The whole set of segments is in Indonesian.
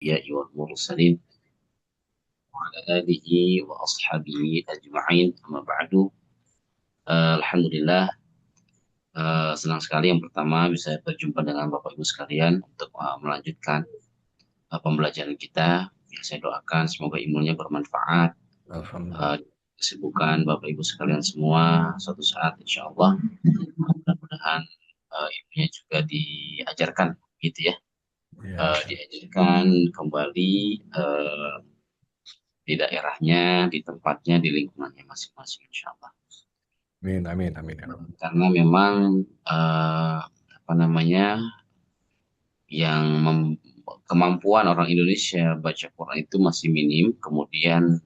الأنبياء والمرسلين وعلى آله وأصحابه أجمعين أما بعد. Alhamdulillah, senang sekali yang pertama bisa berjumpa dengan Bapak Ibu sekalian untuk melanjutkan pembelajaran kita. Ya, saya doakan semoga ilmunya bermanfaat. Alhamdulillah. Uh, Kesibukan Bapak Ibu sekalian semua suatu saat insya Allah mudah-mudahan ilmunya juga diajarkan gitu ya. Ya, insya Allah. Diajarkan kembali di daerahnya, di tempatnya, di lingkungannya masing-masing insya Allah. Amin, amin, amin, ya Rabbal. Karena memang apa namanya yang kemampuan orang Indonesia baca Quran itu masih minim. Kemudian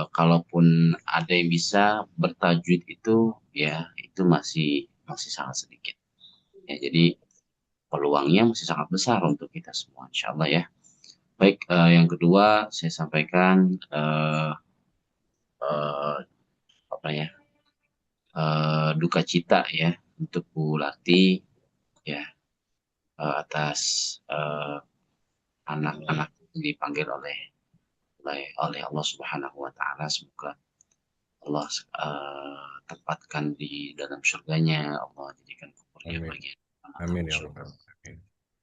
kalaupun ada yang bisa bertajwid itu ya itu masih masih sangat sedikit. Ya, jadi peluangnya masih sangat besar untuk kita semua, insya Allah ya. Baik, yang kedua saya sampaikan eh, apa ya duka cita ya untuk Bu Lati ya atas eh, anak-anak yang dipanggil oleh Allah Subhanahu wa taala. Semoga Allah tempatkan di dalam surganya, Allah jadikan kuburnya Amin, bagian amin, ya surga. Rabbal. Amin,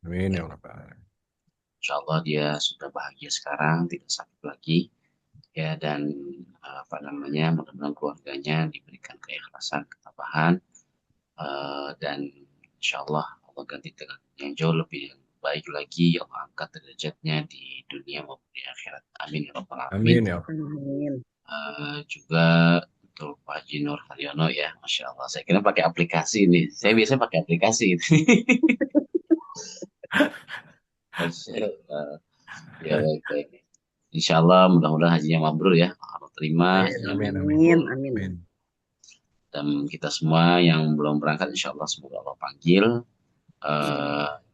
amin, Ya, ya Rabbal. insya Allah dia sudah bahagia sekarang, tidak sakit lagi ya, dan apa namanya mudah-mudahan keluarganya diberikan keikhlasan, ketabahan, dan insya Allah Allah ganti dengan yang jauh lebih baik lagi. Allah angkat derajatnya di dunia maupun di akhirat. Amin ya rabbal alamin. Amin, ya Rabbal. Amin. Juga untuk Pak Haji Nur Haryono ya, Masya Allah. Saya kira pakai aplikasi nih. Saya biasanya pakai aplikasi. Masya Allah. Ya baik baik. Insya Allah mudah-mudahan hajinya mabrur ya. Allah terima Amin, hajinya amin, amin, Amin. mabrur. Amin. amin. Dan kita semua yang belum berangkat, insya Allah semoga Allah panggil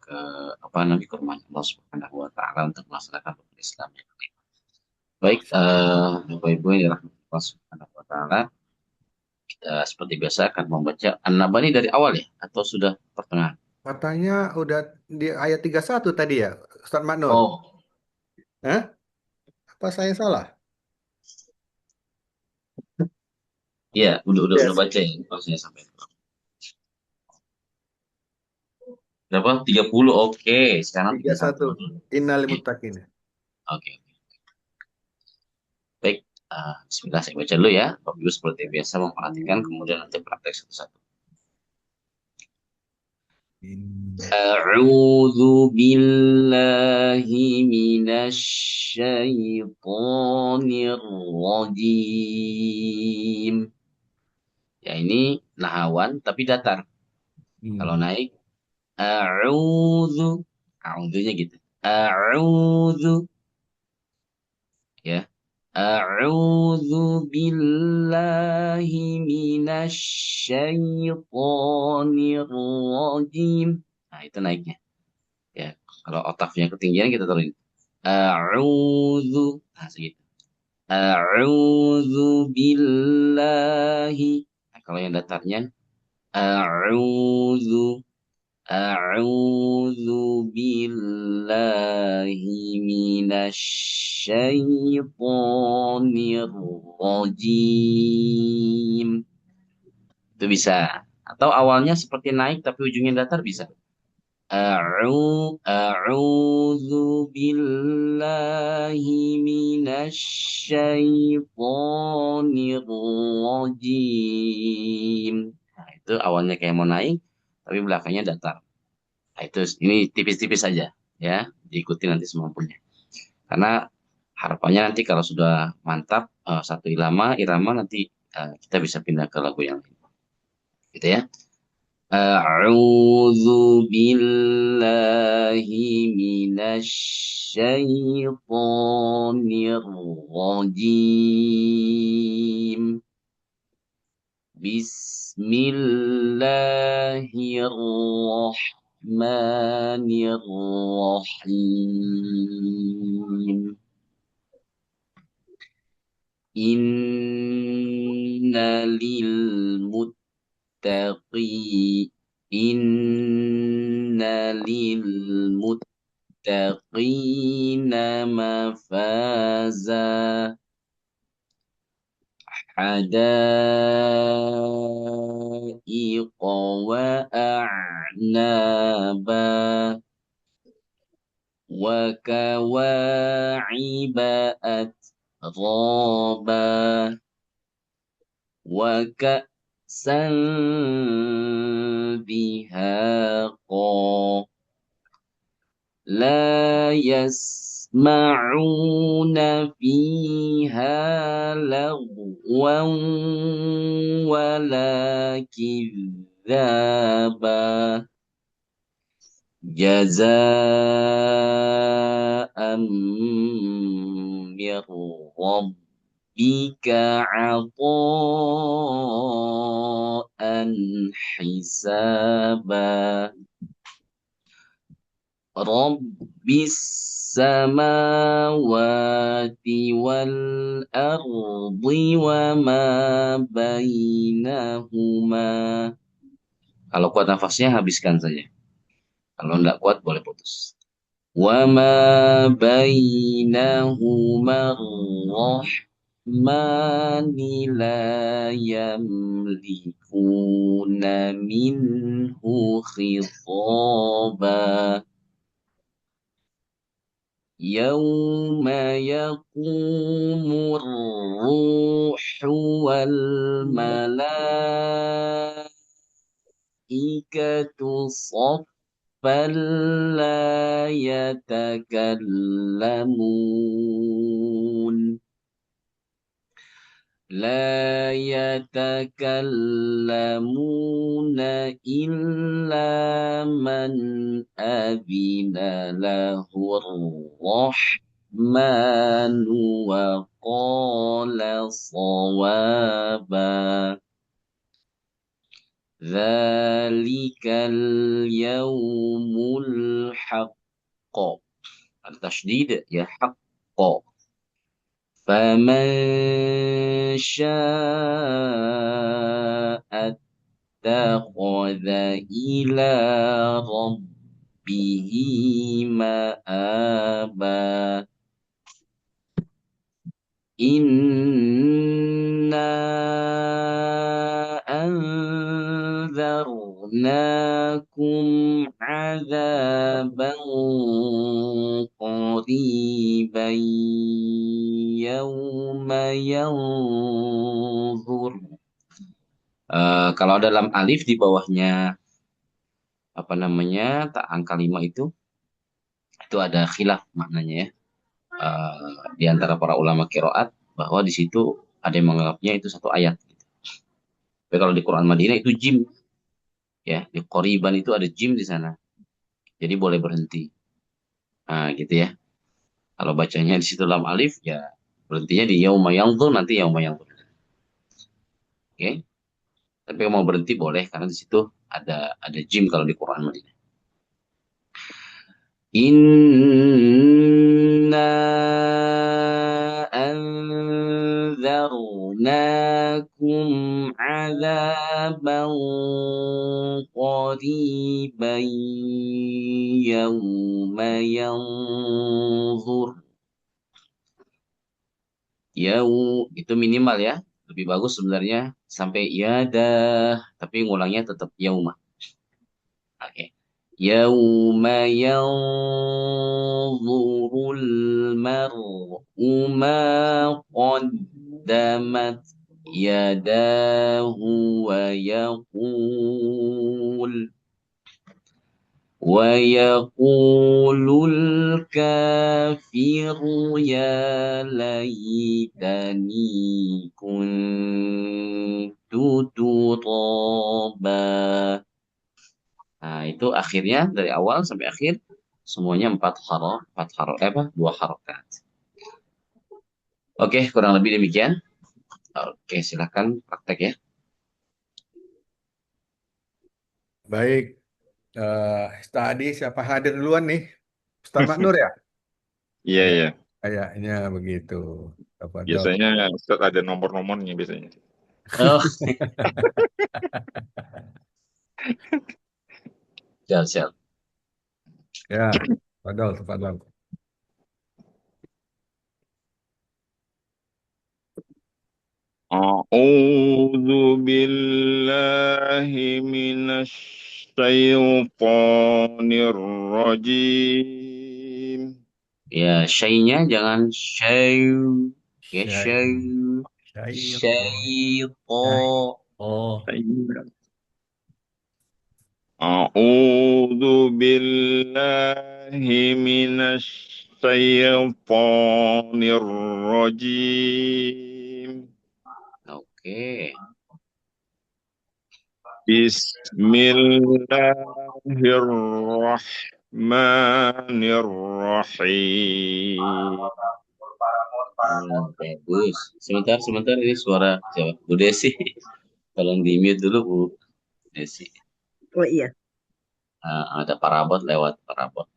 ke apa namanya ke rumah Allah Subhanahu Wa Taala untuk melaksanakan rukun Islam yang kelima. Baik, Bapak Ibu yang dirahmati Allah Subhanahu Wa Taala, kita seperti biasa akan membaca An-Naba ini dari awal ya atau sudah pertengahan? Katanya udah di ayat 31 tadi ya, Ustaz Maknur. Oh, Hah? Apa saya salah? iya, udah Yes. baca ya, maksudnya sampai berapa? 30. Oke, sekarang 31 31. dulu. Innal Oke, muttaqin. oke. Baik, Bismillah saya baca dulu ya. Bapak Ibu seperti biasa memperhatikan, kemudian nanti praktek satu-satu. أعوذ بالله من الشيطان الرجيم. Ya ini nahawan tapi datar. Kalau Hmm. naik, a'udzu. A'udzunya gitu. A'udzu ya. A'udzu billahi minasy syaithanir rajim. Nah, itu naiknya. Ya, kalau oktavnya ketinggian kita turunin. A'udzu. Nah, segitu. A'udzu billahi. Nah, kalau yang datarnya a'udzu a'udzu billahi minasy syaithanir rajim. Itu bisa. Atau awalnya seperti naik tapi ujungnya datar bisa. A'udzu billahi minasy syaithanir rajim. Nah, itu awalnya kayak mau naik, tapi belakangnya datar. Nah, itu ini tipis-tipis saja, ya, diikuti nanti semampunya. Karena harapannya nanti kalau sudah mantap satu irama nanti kita bisa pindah ke lagu yang lain, gitu ya. أعوذ بالله من الشيطان الرجيم. بسم الله الرحمن الرحيم. إن للمتقين إن للمتقين للمتقين مفازا حدائق وأعنابا وكواعب أترابا وكأسا دهاقا لا يسمعون فيها لغوا ولا كذابا جزاء من ربك عطاء حسابا رب السماوات والأرض وما بينهما. Kalau kuat nafasnya habiskan saja. Kalau tidak kuat boleh putus. وما بينهما الرحمن لا يملكون منه خطابا يوم يقوم الروح والملائكة صفا لا يتكلمون إلا من أذن له الرحمن وقال صوابا ذلك اليوم الحق التشديد يا حق فمن شاء اتخذ إلى ربه مآبا إنا أنذرناكم عذابا قريبا يوم ينظر. Kalau dalam alif di bawahnya apa namanya tak angka 5 itu ada khilaf maknanya ya. Di antara para ulama qiraat bahwa di situ ada yang menganggapnya itu satu ayat. Tapi kalau di Quran Madinah itu jim ya, di qoriban itu ada jim di sana. Jadi boleh berhenti. Nah, gitu ya. Kalau bacanya di situ lam alif ya berhentinya di yauma yanzur nanti yauma yanzur. Oke. Tapi kalau mau berhenti boleh karena di situ ada jim kalau di Quran Madinah. Inna anzarnakum azaban qariban yawma yanzur. Itu minimal ya. Lebih bagus sebenarnya sampai dah, tapi ngulangnya tetap yauma. Oke. Yauma yanzurul mar'u ma qaddamat yadahu ويقول الكافر يا ليتني كنت ترابا. Nah, itu akhirnya dari awal sampai akhir semuanya dua harokat. Oke, kurang lebih demikian. Oke, silakan praktek ya. Baik, tadi siapa hadir duluan nih? Ustaz Maknur ya? Iya, Ya, iya. kayaknya begitu. Tafadhol. Biasanya Ustaz ada nomor-nomornya biasanya. Oh, siap, siap. Ya, Tafadhol, tafadhol. A'udzu billahi minasy syaithanir rajim. Ya, syai'nya jangan syai'. Ya, Syai- syai'. Syaitan. Syai'to. Oh, A'udzu billahi minasy syaithanir rajim. Oke. Bismillahirrahmanirrahim. Bagus. Sebentar, sebentar. Ini suara siapa? Bu Desi. Tolong di-mute dulu, Bu Desi. Oh iya. Ada parabot lewat parabot.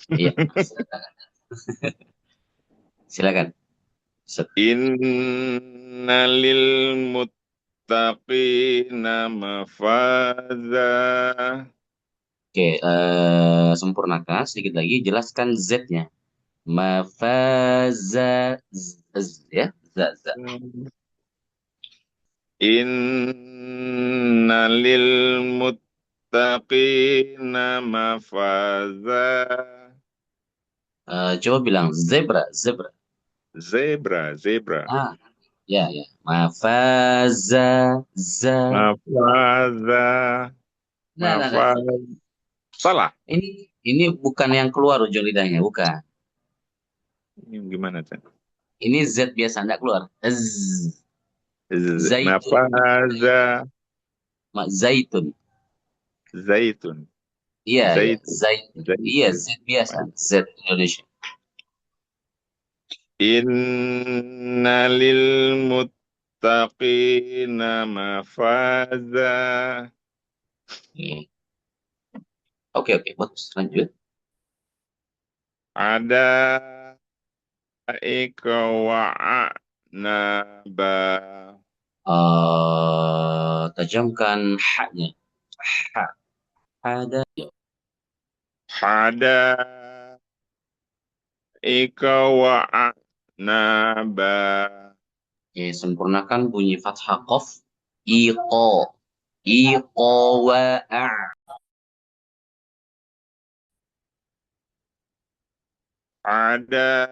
Iya, silakan. Silakan. Set. Innalil muttaqina mafaza. Oke, sempurnakan sedikit lagi. Jelaskan Z-nya. Mafaza ya, za. Innalil muttaqina mafaza. Coba bilang zebra, zebra. Zebra. Ah, ya, ya. Mafaza, za. Mafaza. Nah. Mafaza. Salah. Ini bukan yang keluar ujung lidahnya, bukan. Ini gimana, Cak? Ini Z biasa, enggak keluar. Zaitun. Mafaza. Zaitun. Zaitun. Iya, ya. Zaitun. Zaitun. Iya, Z biasa. Z Indonesia. Inna lil muttaqina mafaza. Oke, bagus. Lanjut. Ada ika wa'naba. Tajamkan haknya. Ha. Ada. Hada ika wa'naba. Oke, sempurnakan bunyi fathah qaf. Iqo. Iqo wa'a. Ada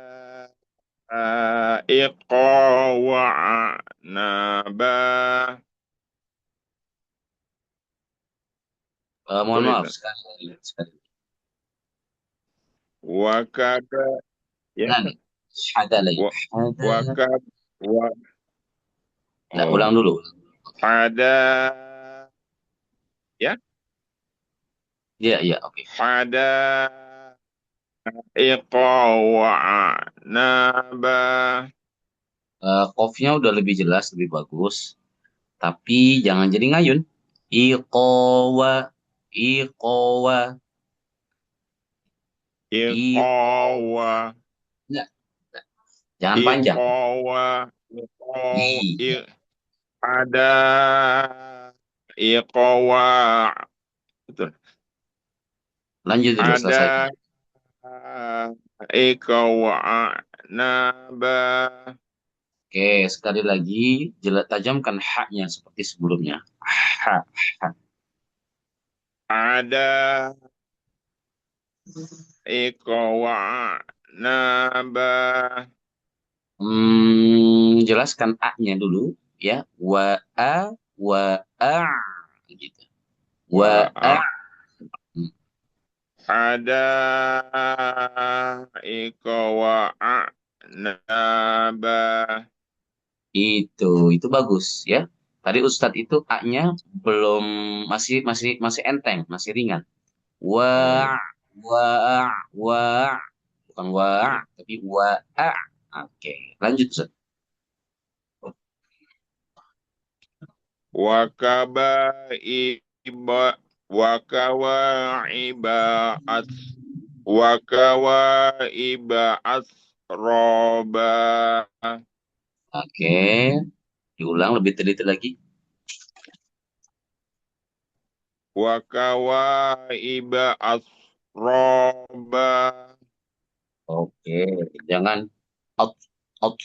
ika wa'naba. Mohon Boleh maaf tak? sekali. Wakada ya. Nah, nih. Hada lagi. Wa- Hada. Wakad wa Nah, ulang dulu. Ada ya. Iya, oke. Ada iqa wa'naba. Qafnya udah lebih jelas, lebih bagus. Tapi jangan jadi ngayun. Iqawa. Iqawa. Iqa wa Enggak, jangan panjang. iqa wa iqa Iya. i- ada iqa wa. Betul. Lanjut dulu, selesaikan. Ada iqa wa'naba. Oke, sekali lagi tajamkan haknya seperti sebelumnya. Ha, ha. Ada iqa wa'naba. Jelaskan a-nya dulu ya. Wa a gitu. Wa a. Wa ada ika wa'naba. Itu bagus ya. Tadi Ustadz itu a-nya belum masih enteng, masih ringan. Wa Oh iya. wa wa bukan wa Iya. tapi wa a. Oke, lanjut Ustadz. Wakaba iba wakawa ibaat wakawa ibaat roba. Oke, diulang lebih teliti lagi. Wakawa ibaat atroba. Oke, jangan out, out.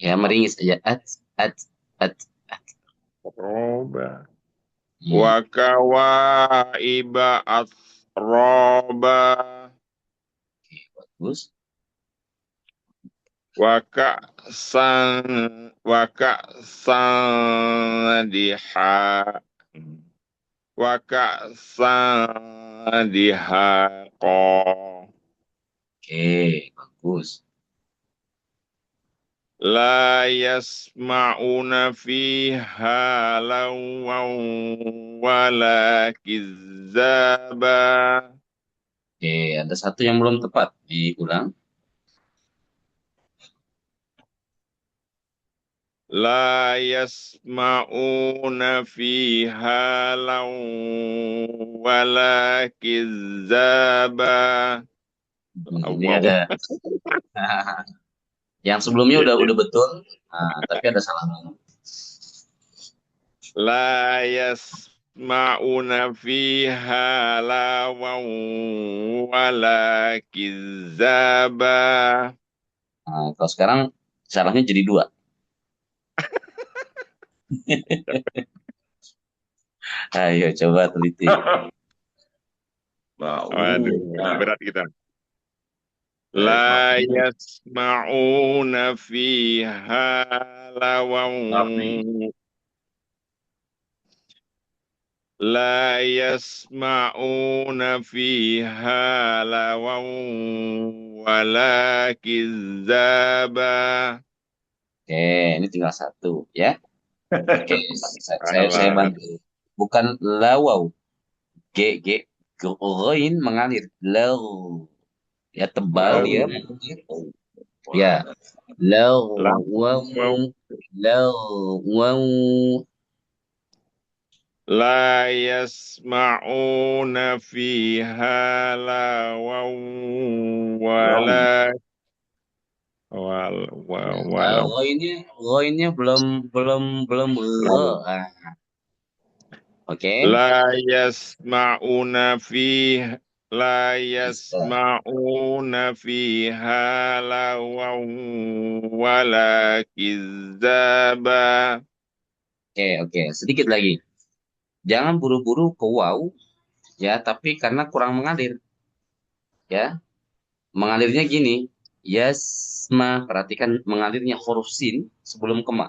Ya, meringis aja. At, at, at. Atroba. Hmm. Wa kawaiba atroba. Oke, bagus. Waka san diha. Waka san dihaqa. Oke, bagus. La yasma'una fiha lawan wala kizzaba. Oke, ada satu yang belum tepat. Diulang. La yasma'una fiha lawan wala kizzaba. Ini Wow. ada. Yang sebelumnya udah betul. Nah, tapi ada salah. La yasma'una fiha lawan wala kizzaba. Nah, kalau sekarang salahnya jadi dua. Ayo coba teliti. Waduh, berat kita. Baik. La yasma'una fiha lawan La yasma'una fiha lawan wala kizzaba. Oke, ini tinggal satu ya. Oke, saya Alah. bantu. Bukan lawau. G Goin mengalir. Law. Ya tebal Lau, dia mengalir. Ya. Law. lau, Wow. wow. Law. Wow. La yasma'una fiha lawan Wow. wala Ya, walau goinnya belum belum belum lau. Ah, oke. La yasma'una fiha La Bisa. yasma'una fiha lawan wala kizzaba. Oke, oke. Sedikit lagi. Jangan buru-buru ke wow, ya, tapi karena kurang mengalir, ya. Mengalirnya gini. Yasma, perhatikan mengalirnya huruf sin sebelum koma.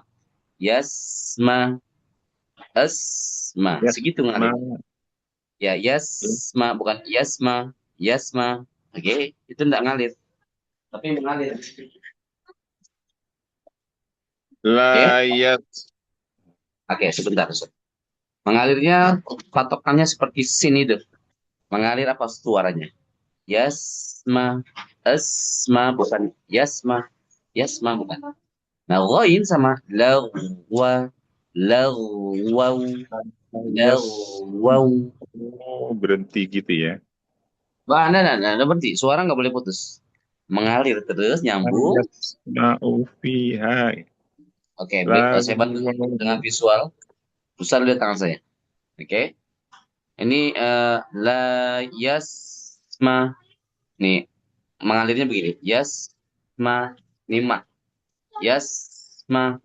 Yasma, asma, segitu Yasma, mengalir. Ya, yasma bukan yasma, yasma. Oke, itu enggak ngalir, tapi mengalir. Oke, la yas oke, sebentar. Mengalirnya patokannya seperti sin itu. Mengalir apa suaranya? Yasma, asma bukan yasma, yasma bukan. Nah, ghain sama lagwa, lagwaw, yas lagwaw. oh, berhenti gitu ya. Wah, nah, berarti suara nggak boleh putus. Mengalir terus, La nyambung. yasma'u fiha Oke, saya bantu dengan lawan visual. Pusat lihat tangan saya. Oke, ini la yasma. Nih, mengalirnya begini. Yasma, ini ma. Yasma.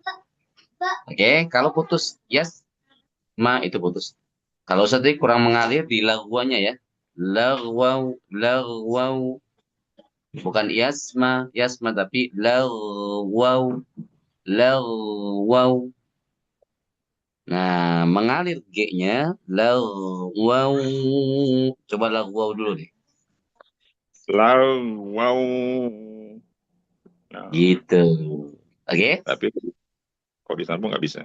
Oke, kalau putus yasma itu putus. Kalau tadi kurang mengalir di laguannya ya. Lagwaw, lagwaw. Bukan yasma, yasma tapi lagwaw, lagwaw. Nah, mengalir G-nya lagwaw. Coba lagwaw dulu deh. lawan. Nah, Gitu. Oke? tapi kalau disambung nggak bisa.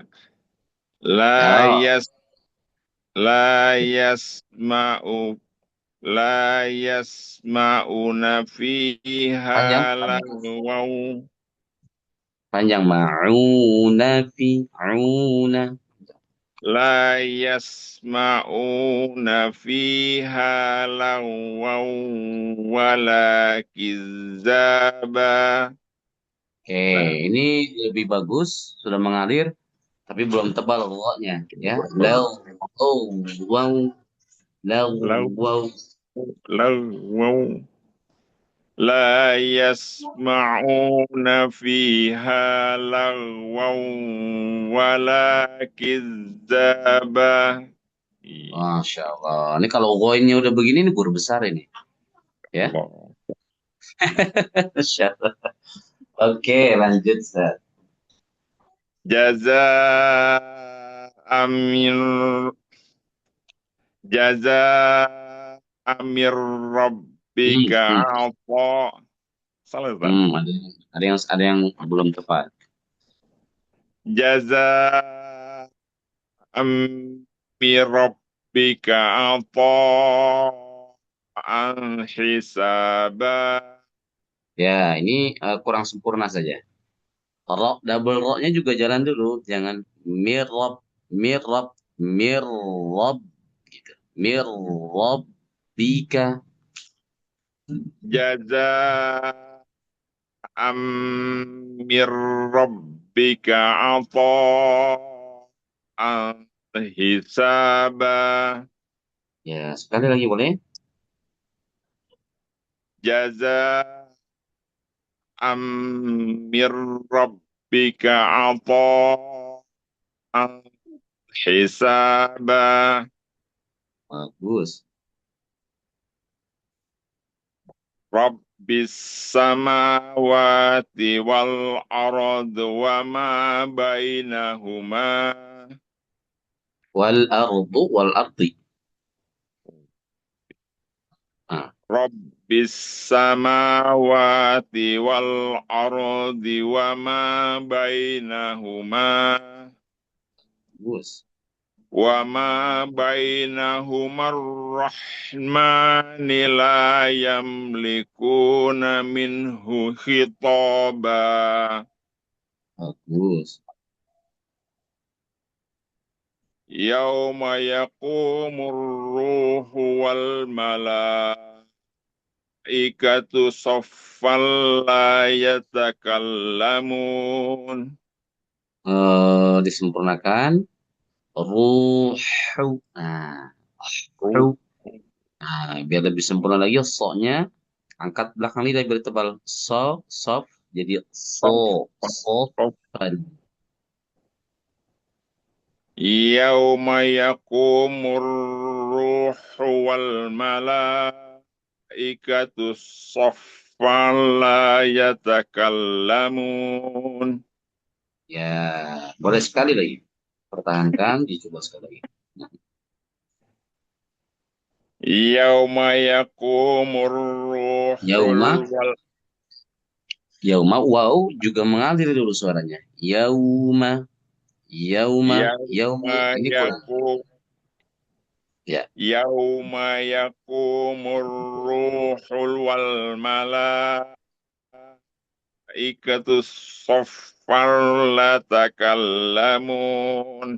La Oh, yas la yasma'u la yasma'una panjang, fiha panjang. lawan Panjang ma'una fi auna. la yasma'una fiha lawan wala kizzaba. Oke, Nah, ini lebih bagus, sudah mengalir, tapi belum tebal pokoknya, ya. Lau, oh, wow, lau, law wow. لغوا لا يسمعون فيها لغوا ولا كذابا. Masya Allah. Ini kalau goinnya udah begini, ini guru besar ini. Ya. Allah. Masya Allah. Oke, lanjut, Ustaz. Amir jaza amir rabbika Hmm, hmm. ata. Salah Ustaz. Ada yang belum tepat. Jaza amir rabbika ata an hisaba. Ya, ini kurang sempurna saja. Double ro-nya juga jalan dulu, jangan mirrob, mirrob, mirrob gitu. Mirrob bika. Jaza amir rabbika ata an hisaba. Ya, sekali lagi boleh? Jaza amir rabbika ata'an hisaba. Bagus. Rabbis samawati wal ard wa ma bainahuma. Wal ardi. Ah, Rabbis samawati wal ard wa ma bainahuma. bagus. وما بينهما الرحمن لا يملكون منه خطابا. Bagus. يوم يقوم الروح والملائكة صفا لا يتكلمون. Disempurnakan. Ruhu. Nah, ruh. Nah, biar lebih sempurna lagi, so-nya angkat belakang lidah biar tebal. Soft, jadi sofan. يوم يقوم الروح والملائكة صفا لا يتكلمون. Ya, boleh sekali lagi. Pertahankan, dicoba sekali lagi. Nah, يوم يقوم الروح yauma, yauma, wow juga mengalir dulu suaranya. Yauma, yauma, يوم yauma. Ini kurang. يقوم Ya, يوم يقوم الروح والملائكة صفا لا تكلمون.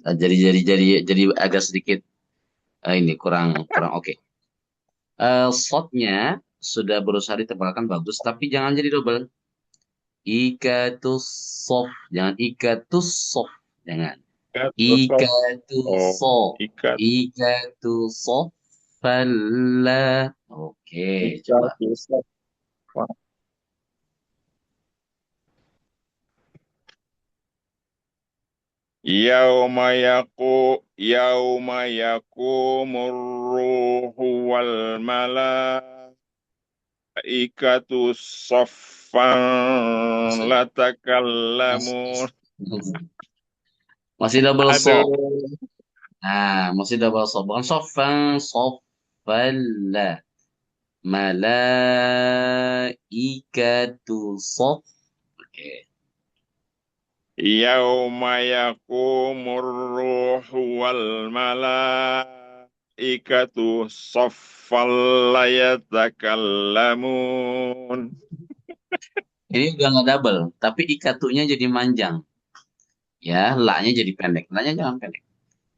jadi agak sedikit ini kurang kurang oke. Shotnya sudah berusaha ditebalkan bagus, tapi jangan jadi double. Ikatus soft, jangan ikatus soft, jangan. Sof, Ikatus oh, soft, ikat, ikatus soft, falla. Oke, coba. sof. Yauma yaqumur ruhu wal malaikatu saffan Masih, la masih, takallamun. masih double soft. Aduh. Nah, masih double soft, bukan sofan, softalla. Malaikatu soft. Oke. Yauma yaqumur ruhu wal malaikatu saffan la yatakallamun. Ini udah nggak double, tapi ikatunya jadi manjang. Ya, la-nya jadi pendek. La-nya jangan pendek.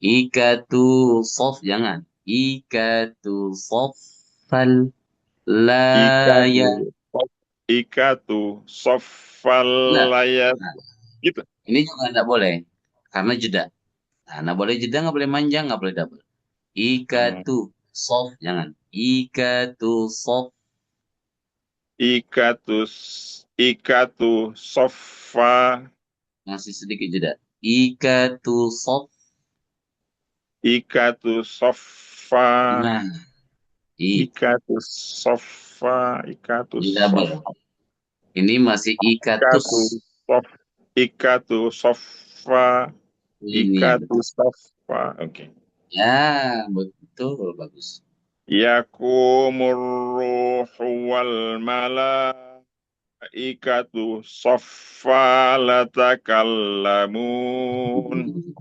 Ikatu soft jangan. Ikatu soft fal la Ikatu ya. Ikatu saffal Enggak. layat Nah, gitu. ini juga nggak boleh karena jeda. Nah, nggak boleh jeda, nggak boleh manjang, nggak boleh double. Hmm. Ikatu. sof jangan. Ikatu sof. Ikatus ikatu sofa. Masih sedikit jeda. Ikatu sof. Ikatu sofa. Nah, Ikatu sofa. Ikatu ini sof. double. Ini masih ikatus. Ikatu sof. Ikatu sofa. Ini yang Ikatu betul. sofa. Oke. Ya, betul, bagus. Yakumur ruhu wal malaikatu soffa latakallamun.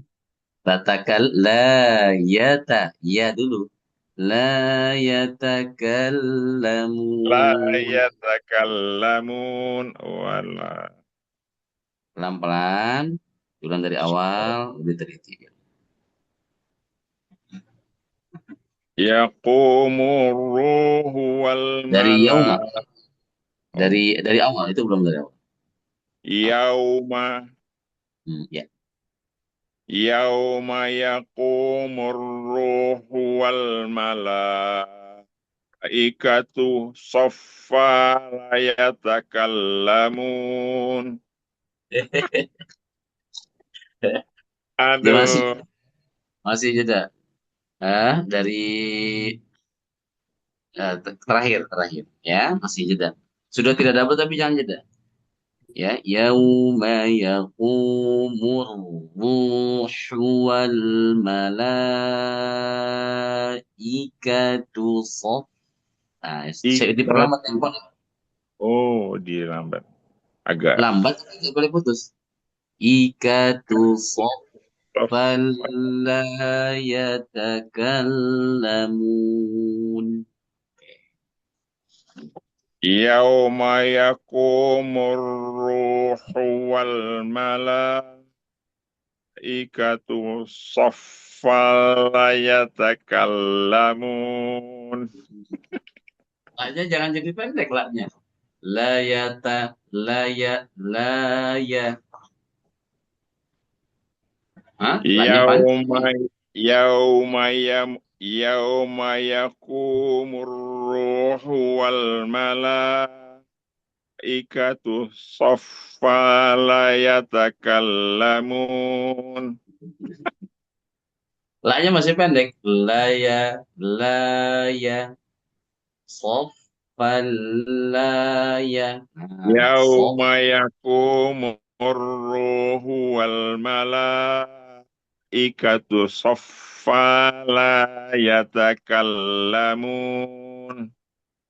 Batakal la yata ya dulu. La La yatakallamun. yatakallamun. Wala. Pelan-pelan, ulang dari awal, lebih teliti. Yaqumur ruhu wal Dari yauma, malaikatu. dari awal itu belum dari awal. Yauma. Ya. Yauma yaqumur ruhu wal malaikatu soffa la yatakallamun. Dia masih Aduh. masih jeda. Dari terakhir ya, masih jeda. Sudah tidak double tapi jangan jeda. Ya, yauma yaqumur ruhu wal malaikatu shaf. Nah, saya Ikat. diperlambat tempo. Oh, dilambat. Agak. Lambat tidak boleh putus. Ikatu saffan la yatakallamun. Yauma yakumur ruhu wal malaikatu soffal la yatakallamun. Laknya jangan jadi pendek laknya. La yata la ya la ya. Hah? Laknya Yauma panjang. yauma yam yauma yakumur ruhu wal malaikatu soffal la yatakallamun. Laknya masih pendek. La ya. Soffan la ya. Nah, soff. Yauma yakumur ruhu wal malaikatu soffa la yatakallamun.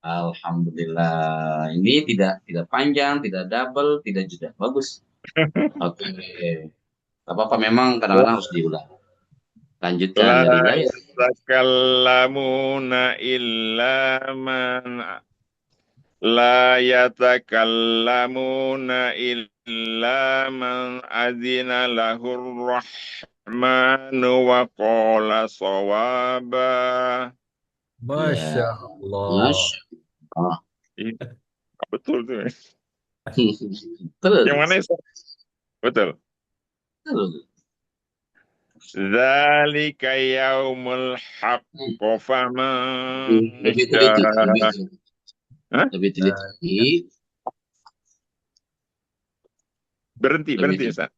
Alhamdulillah. Ini tidak panjang, tidak double, tidak jeda. Bagus. Oke. Gak apa-apa, memang kadang-kadang harus diulang. Lanjutkan La dari Yahya. yatakallamuna illa man La yatakallamuna illa man azina lahur rahmanu wa qala sawaba. Masya Ya, Allah. Masya Allah. Ih, betul tuh. Yang mana Terus. itu? Betul. Terus. Dzalika yaumul haqqo faman Lebih teliti. syaa. Hah? Lebih teliti. Lebih Berhenti teliti. Ustaz.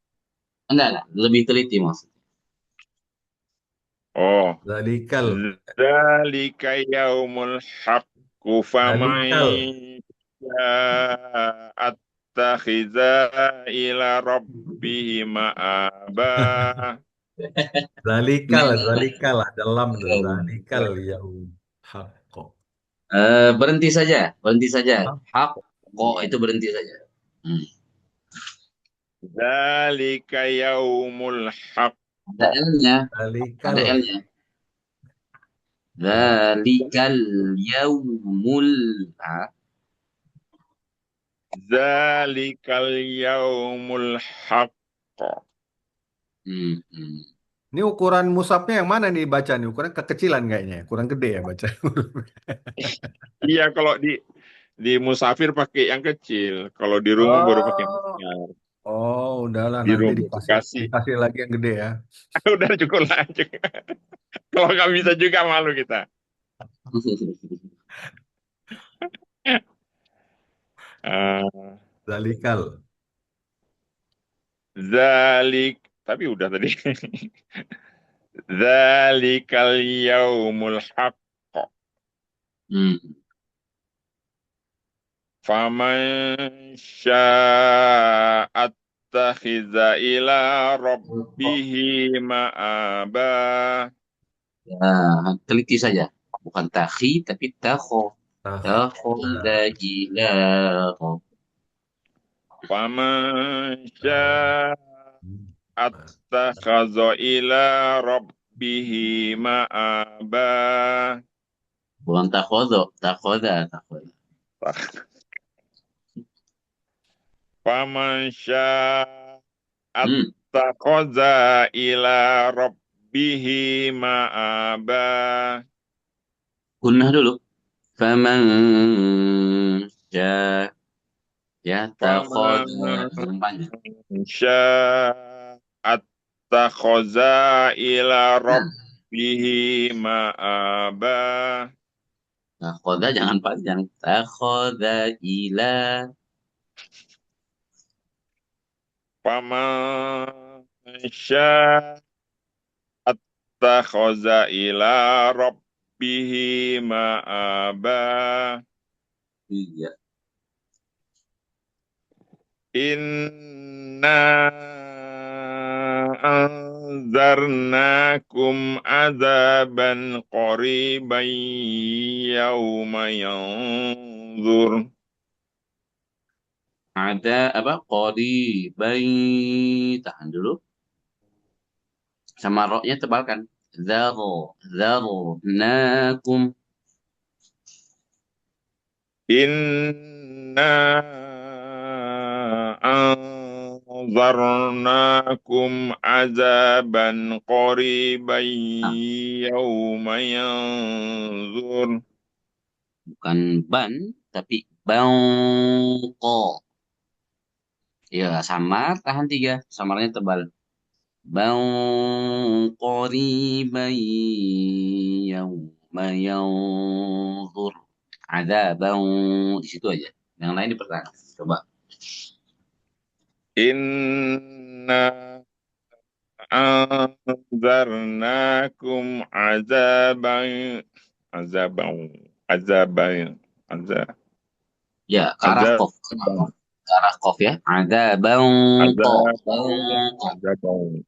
Enggak. Lebih teliti maksudnya. Oh, Zalikal. dzalika yaumul haqqu Zalikal. faman attakhiza ila rabbihi ma'aba. Zalikal. Nah, Zalikal. Dalam tuh. Zalikal yaum. Hakko. berhenti saja. Berhenti saja. Hak. Hak. Kok itu berhenti saja. Hmm. Dzalika yaumul Ada haqqu. L-nya. Zalikal. Ada L-nya. Zalikal yaumul. Ah, Dzalikal yaumul haqqu. hmm. Ini ukuran musafnya yang mana nih baca nih? Ukuran kekecilan kayaknya. Kurang gede ya baca. Iya, kalau di musafir pakai yang kecil, kalau di rumah baru pakai yang Oh, besar. oh, udahlah Di nanti rumah dikasih dikasih. dikasih lagi yang gede ya. Udah cukup lah. Kalau nggak bisa juga malu kita. Ah, Zalikal. Zalik, tapi udah tadi. Zalikal yaumul haqq. Hmm. Faman syaa'a attakhiza ila rabbihi ma'aba. Ya, teliti saja. Bukan takhi, tapi takho. Nah, Takho nah. ila rob. Faman syaa'a attakhaza ila rabbihi ma'aba. Bukan takhodo. Takhoda. Takhoda. Faman syaa'a Hmm. attakhaza ila rabbihi ma'aba. Gunnah dulu. Faman sya ya takhoda. Faman Yang panjang. attakhaza ila Nah, rabbihi ma'aba. takhoda jangan panjang. Takhoda ila. Faman attakhaza ila rabbihi ma'aba. Iya. Inna anzarnakum azaban qariban yawma yanzur. Ada apa? Qoriban. Tahan dulu. Sama roknya tebalkan. Nakum. Inna anzarnakum azaban qariban Nah, yawma yanzur. bukan ban, tapi bangko. Ya, samar, tahan tiga. Samarnya tebal. Qoriban yauma yanzur. Ada bang di situ aja. Yang lain dipertahankan. Coba. Inna anzarnakum azaban azab Ya, ke arah kof. azaban Ke arah kof ya. Ada bangko. Bangko. azaban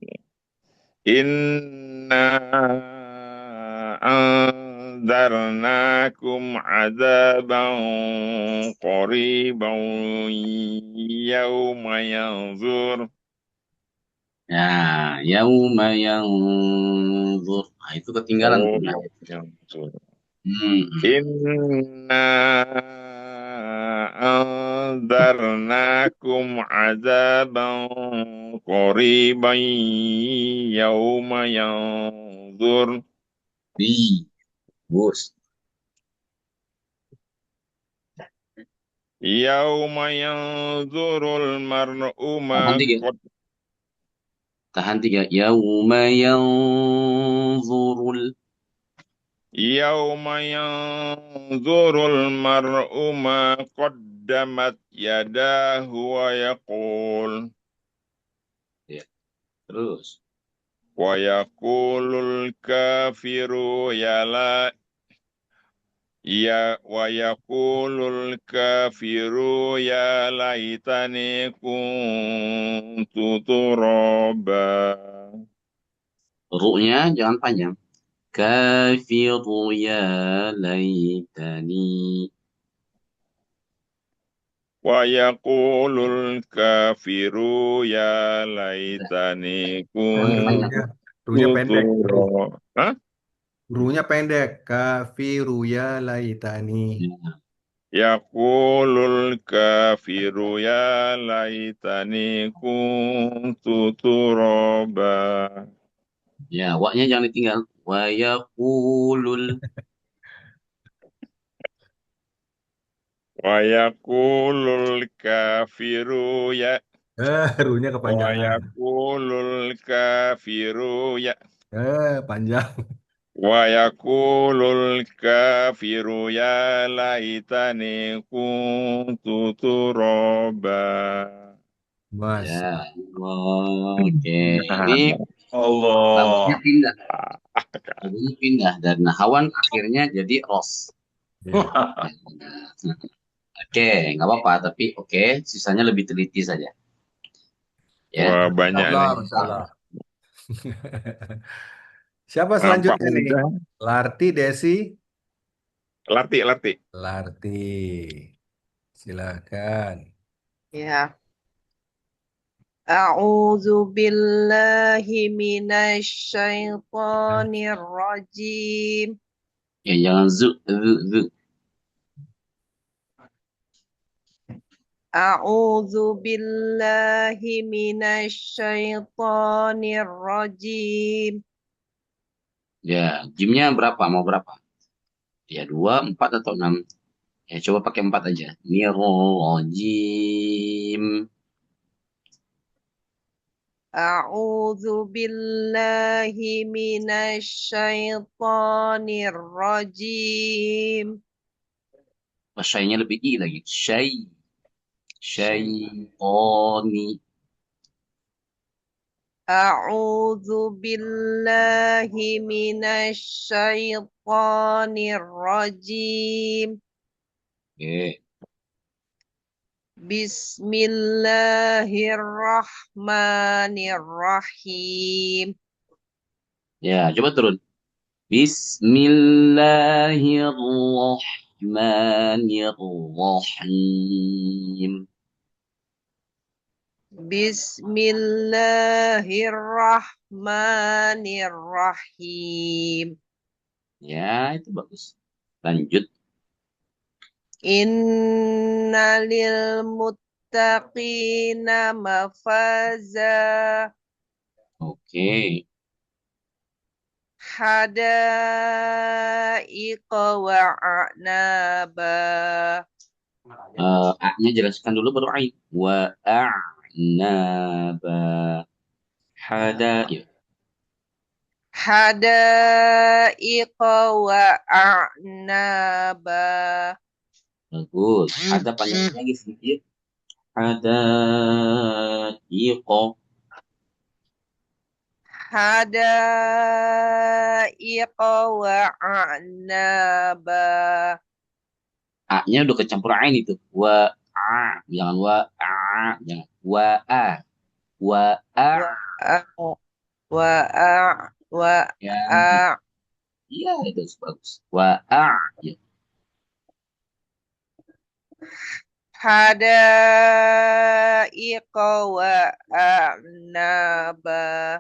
Inna anzarnakum azaban qariban yawma yanzur. Ya, yauma yanzur. Nah, itu ketinggalan Oh, tuh. Nah. yawma yanzur. Hmm. Inna anzarnakum azaban qariban yawma yanzur. Bus. Yawma yanzurul mar'u ma Tahan tiga. qad Tahan tiga. Yauma yanzurul. Yawma yanzurul mar'u ma qaddamat yadahu wa yaqul Ya, terus. wa yaqulul kafiru wa yaqulul kafiru ya laitani kuntu turaba. Ru-nya jangan panjang. Kafiru ya laitani. Wa yaqulul kafiru ya laitani Panjang. Ruhnya, kuntu ruhnya pendek. Hah? Ruhnya pendek. Kafiru ya laitani. Ya, Yaqulul kafiru ya laitani kuntu turaba. ya, wa-nya jangan ditinggal. Wa yaqulul. Wa yaqulul kafiru ya Ruhnya wa kepanjangan. yaqulul kafiru ya Panjang. Wa yaqulul kafiru ya laitani kuntu turaba. Masya Ya, oke. Ini lagunya Allah. pindah. Lagunya pindah dari Nahawan akhirnya jadi Ros. Ya. Ya. Oke, nggak apa-apa. Tapi oke, sisanya lebih teliti saja. Ya. Wah, Masya banyak Allah, nih. Masya Allah. Siapa Nampak selanjutnya nih? mudah. Larti, Desi? Larti, Larti. Larti. Silakan. Ya. A'udzu billahi minasy syaithanir rajim. Ya, jangan zu, zu, zu. A'udzu billahi minasy syaithanir rajim. Ya, jimnya berapa? Mau berapa? Ya, 2, 4, atau 6. Ya, coba pakai 4 aja. Nirojim. A'udzu billahi minasy syaithanir rajim. Syainya lebih i lagi. Syaitoni. A'udzu billahi minasy syaithanir rajim. Oke. Bismillahirrahmanirrahim. Ya, coba turun. Bismillahirrahmanirrahim. Bismillahirrahmanirrahim. Ya, itu bagus. Lanjut. Innalil muttaqina mafaza. Oke. Hadaiqa wa a'naba. A-nya jelaskan dulu baru ain. Wa a'naba. Hadaib. Hadaiqa wa a'naba. Bagus. Ada panjang lagi sedikit. Hadaiqo. Hadaiqa wa a'naba. A-nya udah kecampur ain itu. Wa a. Jangan wa a. Jangan. Wa a. Wa a. Wa a wa a wa Ya. a. Iya, itu bagus. Wa a. Ya. Hadaiqa wa a'naba.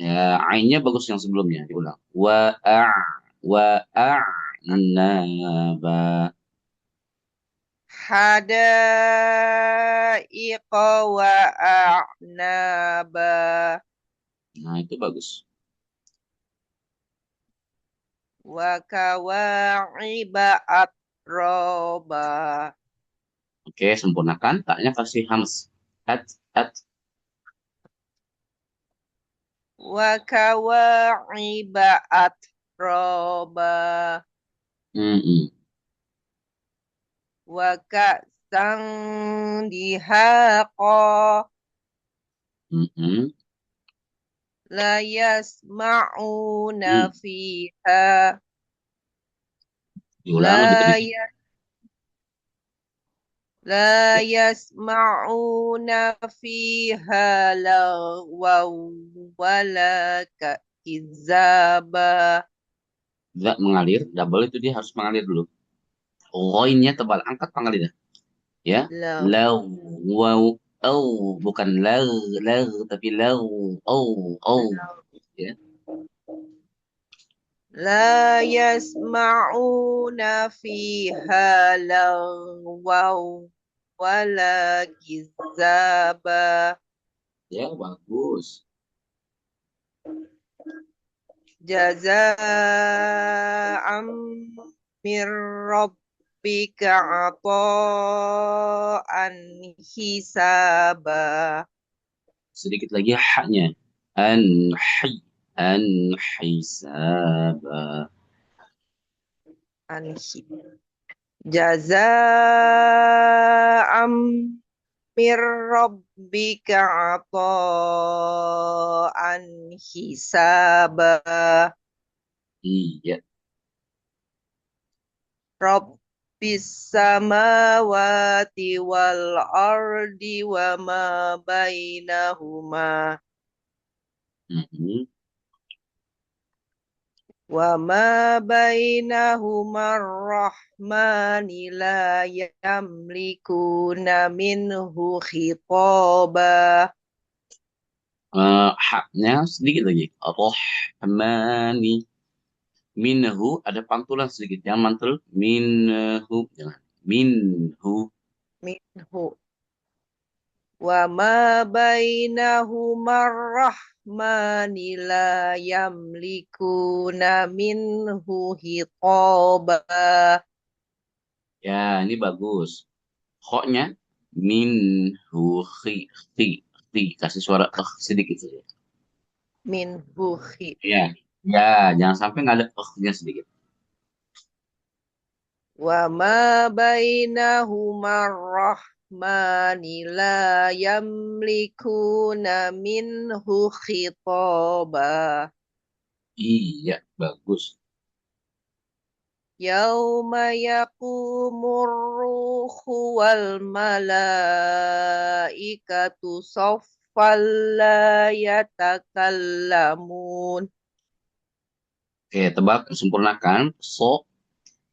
Ya, ainnya bagus yang sebelumnya. Diulang. Wa a. Wa a. Naba. Hadaiqa wa a'naba. Nah, itu bagus. Wa kawa'iba atroba. Oke, sempurnakan. Taknya kasih hams. At. Wa kawa'iba atroba. Mm-mm. Wa ka'san dihaqa. Mm-mm. La yasma'una fiha. Diulang lebih La teliti. لا يسمعون فيها لغوا ولا كذابا. Za mengalir. Double itu dia harus mengalir dulu. Loinnya tebal. Angkat pengalirnya. Ya. Lau. Wow. Oh. Bukan lau. Lau. Tapi lau. Oh. Oh. Ya. لا يسمعون فيها لغوا ولا كذابا. Ya, bagus. جزاء من ربك عطاء حسابا. Sedikit lagi haknya. An-hay. hisaba. Anhi. Jazaa'am mir rabbika ata'an hisaba. Iya. Rabbis samawati wal ardi wa ma bainahuma Mhm. wa ma bainahuma rahmani la yamlikuna minhu khitaba. Haknya sedikit lagi. Rahmani. Minhu ada pantulan sedikit. Jangan mantul. Minhu. Jangan. Minhu. Minhu wa ma bainahuma rahmani la yamlikuna minhu khitaba. Ya, ini bagus. Koknya minhu khi. Kasih suara sedikit saja. Minhu khitaba. Ya. Ya, jangan sampai nggak ada nya sedikit. Wa ma bainahuma rahmani la yamlikuna minhu khitaba. Iya, bagus. Yauma yaqumur ruhu wal malaikatu saffan la yatakallamun. Oke, tebak, sempurnakan. So,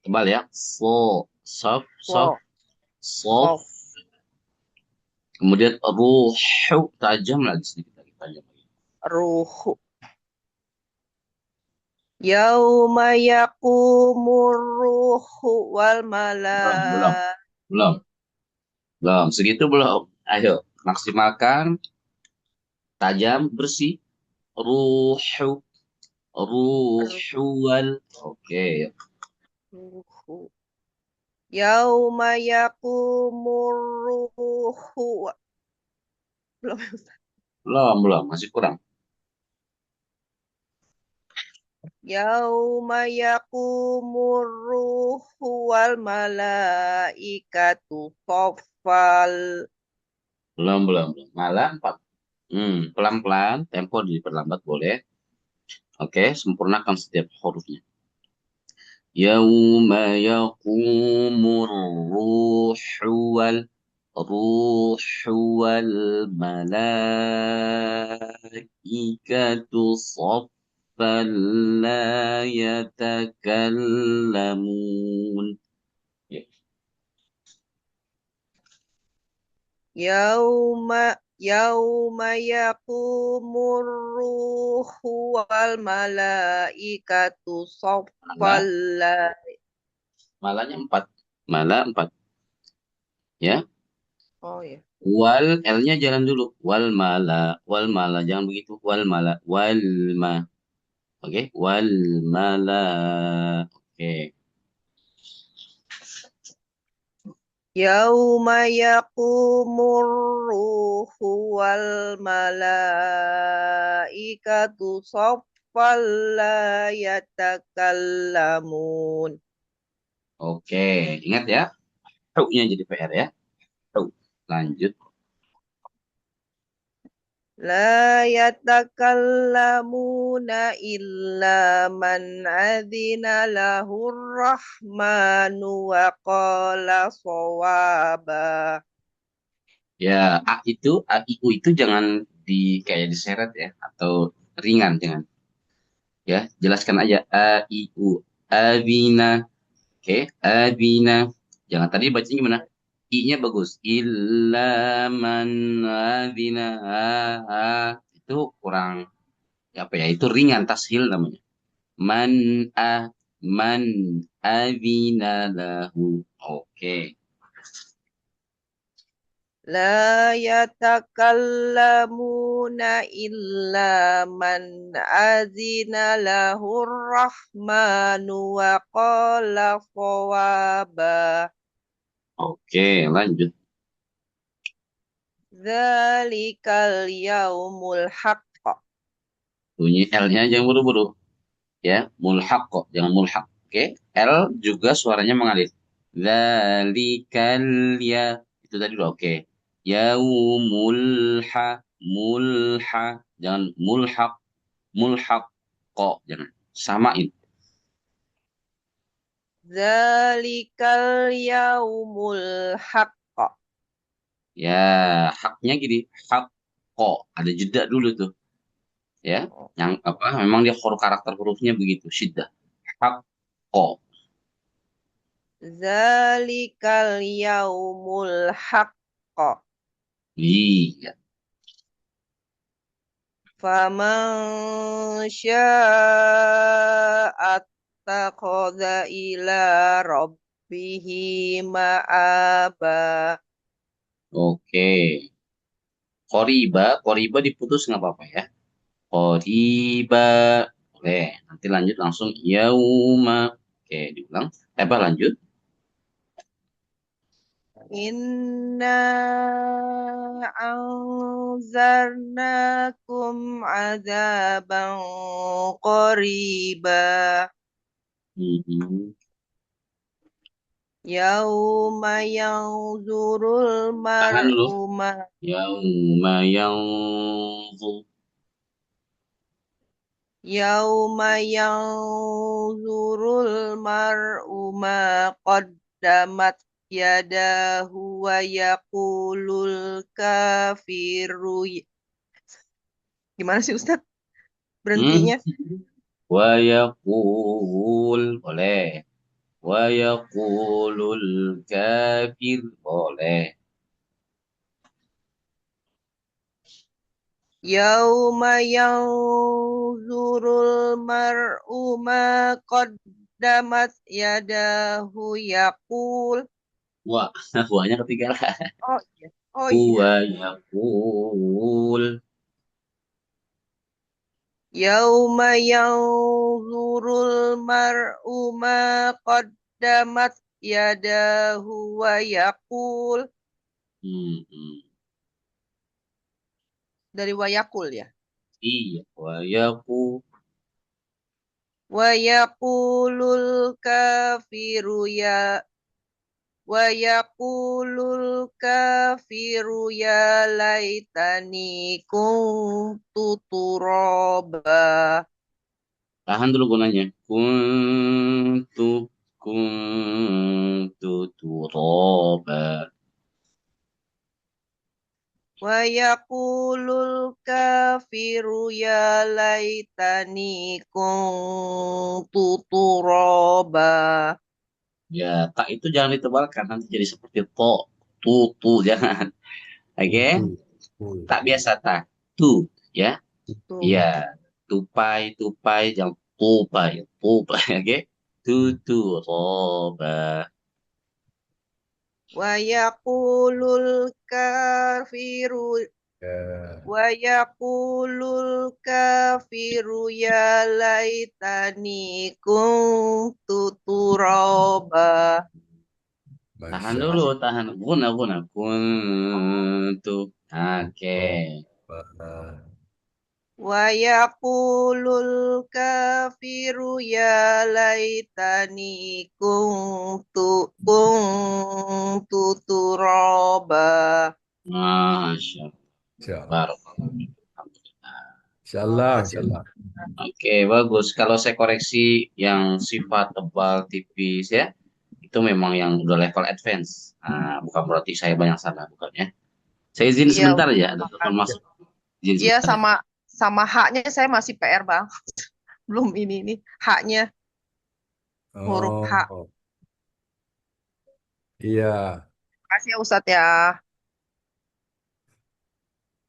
tebal ya. So, soft, soft, Sof, soft. sof, Kemudian ruhu, tajam lagi sedikit lagi, tajam lagi. ruhu. Yauma yaqumur ruhu wal Belum, belum, malaikatu. belum, belum. Segitu belum. Ayo, maksimalkan, tajam, bersih. Ruhu, ruhuwal. Oke, Ruhu. Yauma yaqumur ruhu. Belum. belum, masih kurang. Yauma yaqumur ruhu wal malaikatu saffal. Belum. Malah 4. Pelan-pelan, tempo diperlambat boleh. Oke, sempurnakan setiap hurufnya. Yauma yaqumur ruhu wal malaikatu saffan la yatakallamun. Ya. Yauma yaqumur ruhu wal malaikatu Malah, saffal. malahnya 4. Malah 4. Ya. Oh ya. Wal L-nya jalan dulu. Wal mala jangan begitu. Wal ma. Oke, wal mala. Oke. Yauma yaqumur ruhu wal malaikatu saffan la yatakallamun. Oke, ingat ya. Nya jadi PR ya. Hu. Lanjut. La yatakallamuna illa man adzina lahur rahmanu wa qala shawaba. Ya, A I U itu jangan kayak diseret ya atau ringan jangan. Ya, jelaskan aja A I U. Abina. Oke, abina. Jangan tadi bacanya gimana? I-nya bagus. Illa man abina. Itu kurang apa ya? Itu ringan tashil namanya. Man a man abina lahu. Oke. La yatakallamuna illa man azina lahur rahmanu wa qala shawaba. Oke, lanjut. Dzalikal yaumul haqq. Bunyi L-nya jangan buru-buru. Ya, mulhaq kok, jangan mulhaq. Oke, L juga suaranya mengalir. Dzalikal ya. Itu tadi udah oke. Yaumulha, mulha. Jangan mulhaq, mulhaq kok, jangan. Samain. Zalikal yaumul haqq. Ya, haknya gini, hak kok. Ada jeda dulu tuh. Ya, yang apa? Memang dia karakter hurufnya begitu, syiddah. Hak kok. Zalikal yaumul haqq. Iya. Faman syaa'a attakhadha ila rabbihi ma'aba. Oke. Koriba diputus nggak apa-apa ya. Koriba. Oke, nanti lanjut langsung yauma. Oke, diulang. Apa lanjut? Inna anzarnakum azaban qariba. Mhm. Yauma yanzurul Tahan dulu. mar'u ma. Yauma yanzu. Yauma yanzurul mar'u ma qaddamat yadahu wa yaqulul kafiru. Gimana sih Ustaz? Hmm. Berhentinya? Wa yaqul. Boleh. Wa yaqulul kafir. Boleh. Yauma yanzurul mar'u ma qaddamat yadahu yaqul. Wah, wahnya ketinggalan. Oh iya. Oh iya. Wa yaqul. Yauma yanzurul mar'u ma qaddamat yadahu wa yaqul. Hmm, hmm. Dari wayakul ya. Iya. Wa yaqul. Wa yaqulul kafiru ya. Wa yaqulul kafiru ya laitani kuntu turaba. Tahan dulu gunanya. Kuntu turaba. Wa yaqulul kafiru ya laitani kuntu turaba. Ya, tak itu jangan ditebalkan nanti jadi seperti to, tu, jangan. Oke, Tutu. Tutu. tak biasa tak. Tu, ya. Tuh. Iya, tupai, jangan tupai, oke. Tutu roba. Wa yaqulul kafiru Ya. wa yaqulul kafiru ya laitani kuntu turaba. Tahan Masya dulu, tahan. Guna. Kuntu. Oke. Allah. Wa yaqulul kafiru ya laitani kuntu turaba. Masya Allah. Masya Allah. Barakallahu fiik. Alhamdulillah. Insya Oh, Allah, makasih insya Allah. Oke, bagus. Kalau saya koreksi yang sifat tebal tipis ya, itu memang yang udah level advance. Bukan berarti saya banyak salah, bukan ya. Saya izin iya sebentar Ustaz, ya, ada telepon makasih. masuk. Izin Iya sebentar ya. sama haknya saya masih PR bang. Belum ini haknya huruf H. Oh, iya. Makasih ya Ustadz ya.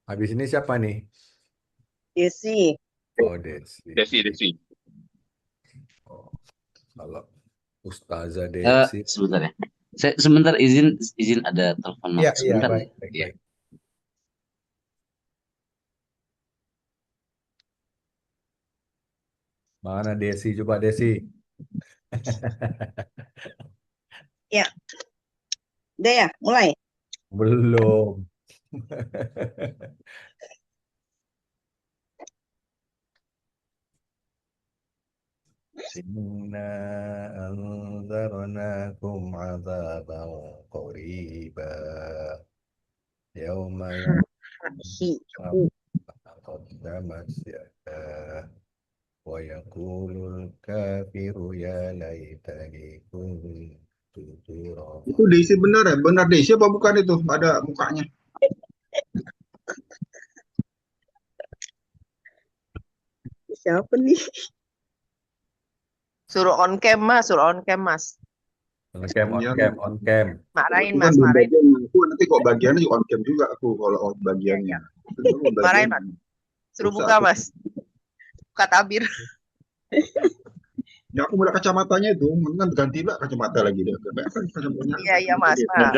Habis ini siapa nih? Desi. Oh, Desi. Desi. Oh, kalau Ustazah Desi. Sebentar ya. Saya sebentar izin ada telepon Iya, masuk iya, sebentar baik, ya. baik, Iya. baik. Mana Desi? Coba Desi. Ya, udah ya, mulai. Belum. Inna anzarnakum azaban qariba yauma Hi, yasma'u hu. qaddamat yadah wa yaqulul kafiru ya laitani kuntu Itu turaba. Desi benar ya? Benar Desi apa bukan itu? Ada mukanya. Siapa nih? Suruh on cam mas, suruh on cam mas. On cam, on Iya, cam, on cam. Marahin aku kan mas, belum marahin. bagian. Aku nanti kok bagiannya juga on cam juga aku kalau Iya, bagiannya. iya. Aku belum Marahin bagian. mas. Suruh Susah buka aku. mas. Buka tabir. Ya aku mulai kacamatanya itu, kan ganti lah kacamata lagi dia. Kan kacamatanya Iya, iya mas. dia. Nah,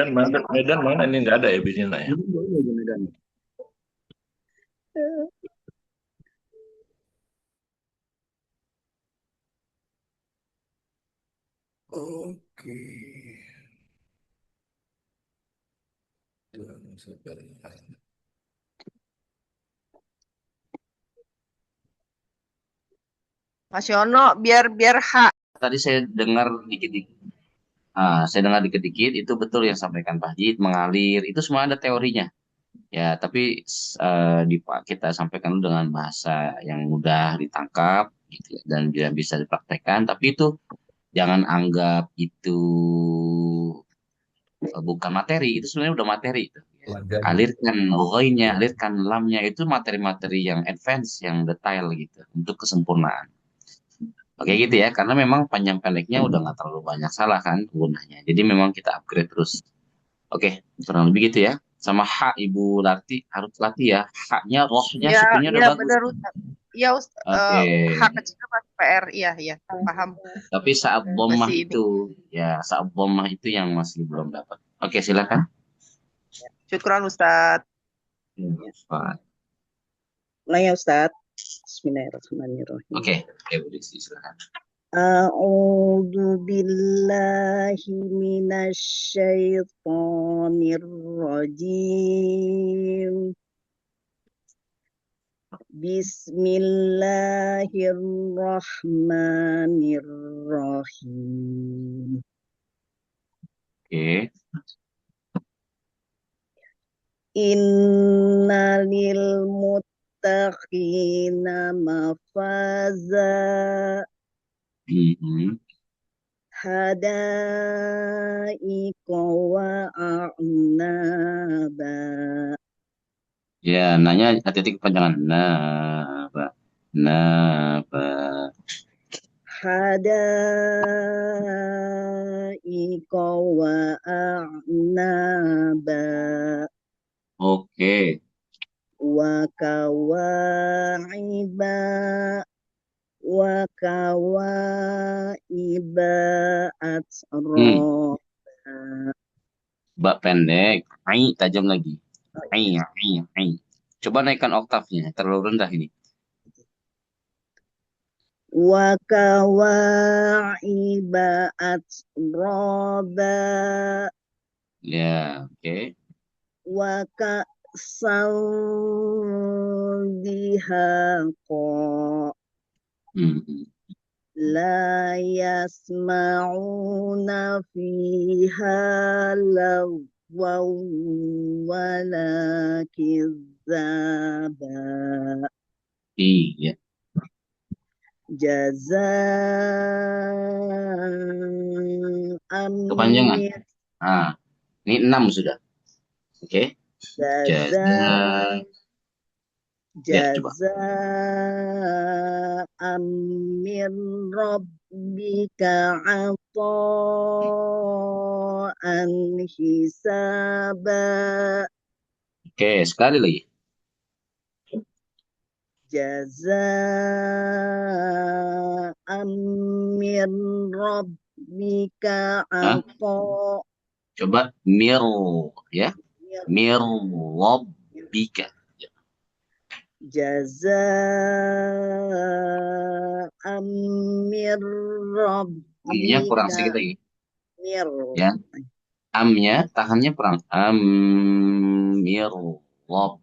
Medan mana ini nggak ada ya bisnisnya ya? Ini Medan. Oke. Tuhan sebenarnya. Mas Yono, biar hak. Tadi saya dengar dikit-dikit. Saya dengar dikit-dikit itu betul yang sampaikan Pak Jid, mengalir itu semua ada teorinya. Ya, tapi kita sampaikan dengan bahasa yang mudah ditangkap gitu ya, dan bisa dipraktekkan. Tapi itu jangan anggap itu bukan materi, itu sebenarnya udah materi itu. Ya. Pelajaran. Alirkan lughoinya, alirkan lamnya itu materi-materi yang advance, yang detail gitu untuk kesempurnaan. Oke gitu ya, karena memang panjang pendeknya udah nggak terlalu banyak salah kan gunanya. Jadi memang kita upgrade terus. Oke, kurang lebih gitu ya. Sama hak Ibu Larti harus latih ya. Haknya, rohnya, Ya, sukunnya udah iya bagus. benar Ustaz. Iya Oke. hak kecil masih PR. Iya, iya. Paham. Tapi saat bommah Masih ini. itu, ya saat bommah itu yang masih belum dapat. Oke, silakan. Syukran Ustaz. Pak. Mulai ya Ustadz. Bismillahirrahmanirrahim. Oke, Bu Desi, silakan. A'udzu billahi minasyaitonir rajim. Bismillahirrahmanirrahim. Oke. Innalil muttaqina mafaza Mhm. hadaiqa wa a'naba. Ya, nanya titik kepanjangan. Nah, Pak. Nah, Pak. Hadaiqa wa a'naba Oke. wa kawaiba Hmm. atsra. Bak pendek. Ai, tajam lagi. Ai, ai, ai. Coba naikkan oktavnya. Terlalu rendah ini. Wa kawaiba atsraba Ya, oke. wa ka'san dihaqa Mhm. la yasma'una fiha lagwaw wala kizzaba Iya. jazaan Kepanjangan. min Ah, ini 6 sudah. Oke. Jaza. jazaan Ya, coba. jazaan min rabbika ata'an hisaba. Oke, sekali lagi. Jazaan min rabbika Hah? Coba mir, ya. Mir lobbika. Ya. Jazaan min Amnya kurang rabbika sedikit lagi. mir Ya. Amnya, tahannya kurang. Mir lob.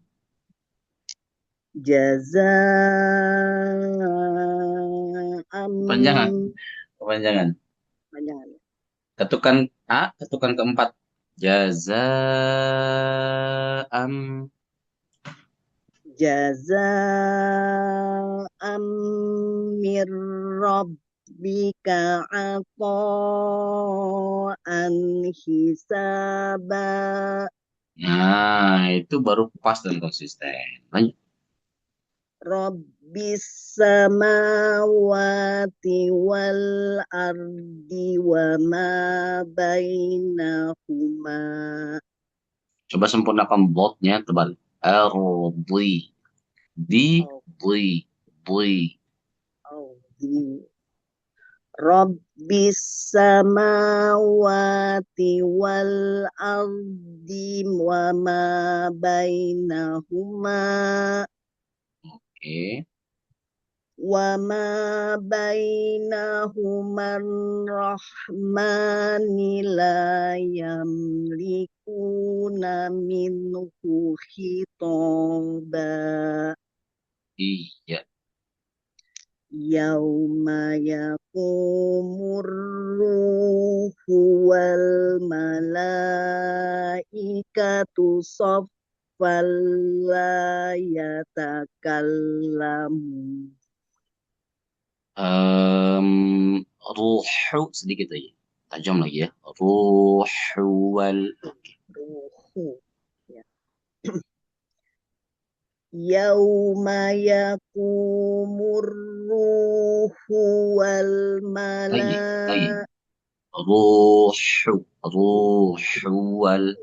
jazaan Panjangan. kepanjangan. Panjangan. Ketukan A, ketukan keempat. Jazaam. Jazaa'an mir rabbika ata'an hisaba. Nah, itu baru pas dan konsisten. Lanjut. Rabbis samawati wal ardi wa ma bainahuma. Coba sempurnakan blotnya tebal. Ardi. Di, Oh, bui. di Rabbis samawati wal ardi wa ma bainahuma. Oke. Wa ma bainahuma rahmani la yamlikuna minhu khitaba. Iya. Yauma yaqumur ruhu wal malaikatu saffan la yatakallamu. Ruhu sedikit aja. Tajam lagi ya. Ruhu wal. Oke. Ruhu. Ya. Yauma yaqumur ruhu wal Lagi. malaikatu. Ruhu wal.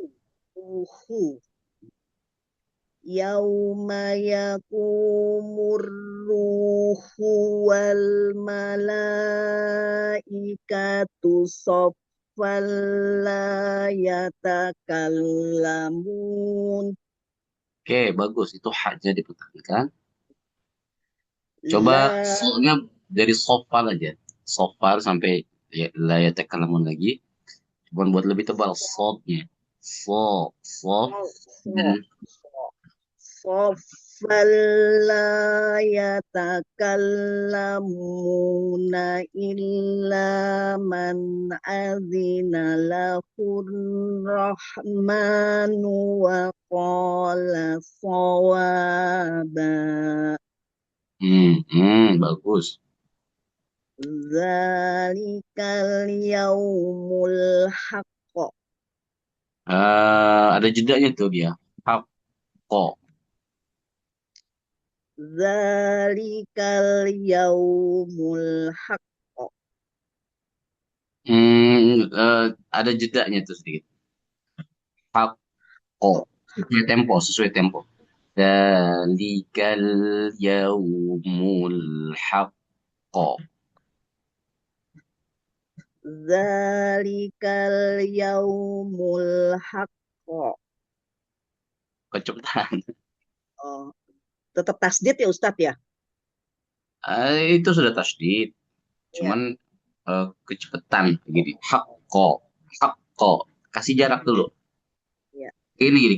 Yauma yaqumur ruhu wal malaikatu saffan la yatakallamun. Oke, bagus. Itu haknya dipertahankan. Coba La soalnya dari sofar aja. Sofar sampai ya, layak kalamun lagi. Cuman buat lebih tebal sofnya. Sof. Dan saffan la yatakallamuna illa man azina lahur rahmanu wa qala sawaba. bagus. Zalikal yaumul haqq. Ada jedanya tuh dia. Hakko. Zalikal yaumul haqq. Ada jedanya tuh sedikit. Hakko. Sesuai tempo. Dalikal yaumul haqqo. Zalikal yaumul haqq. Kecepatan. Oh, tetap tasdid ya Ustadz ya? Itu sudah tasdid. Cuman kecepatan gini. Hakko. Kasih jarak dulu. Ya. Gini.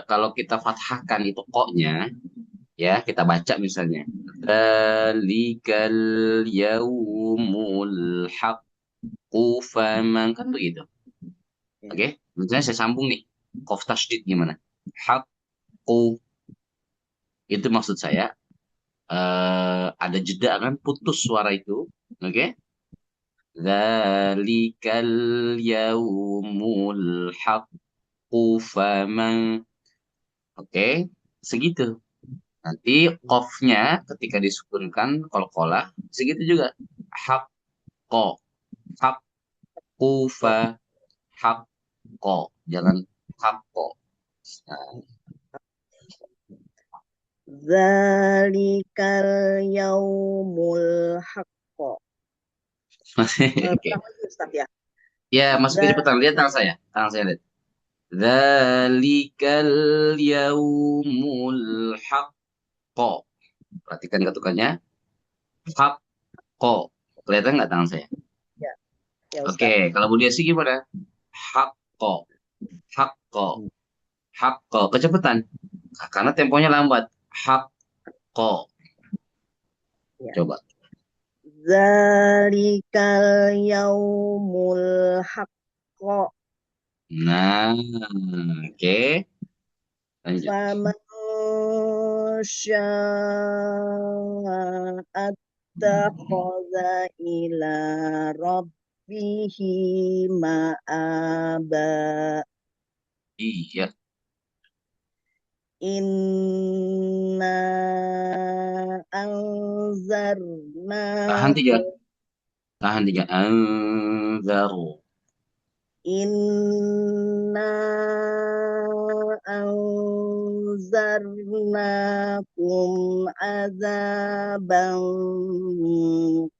Kalau kita fathahkan itu koknya, ya kita baca misalnya. Dalikal yaumul haqqu faman, kan begitu. Ya. Oke, misalnya saya sambung nih. Qaf tasdid gimana? Haqqu. Itu maksud saya ada jeda kan, putus suara itu. Oke? Dalikal yaumul haqqu faman. Oke, segitu. Nanti qafnya ketika disukunkan qalqalah segitu juga. Haqqo. Haqqufa. Haqqo. Jangan haqqo. Nah, Zalikal yaumul haqq. masih oke. Ulang lagi Ustadz ya? Ya, masuk ke cepetan. Lihat tangan saya. Tangan saya lihat. Dzalikal yaumul haqqo. Perhatikan ketukannya. Haqqo. Kelihatan nggak tangan saya? Ya, ya Oke, Ustadz. kalau Budiasi gimana? Haqqo. Kecepatan. Karena temponya lambat. Haqqo. Ya. Coba. Zalikal yaumul haqqo. Nah, oke. Lanjut. Faman syaa attakhadha ila rabbihi ma'aba. Iya. Inna Tahan tiga. anzarnakum Tahan tiga. Anzaru. Inna anzarnakum azaban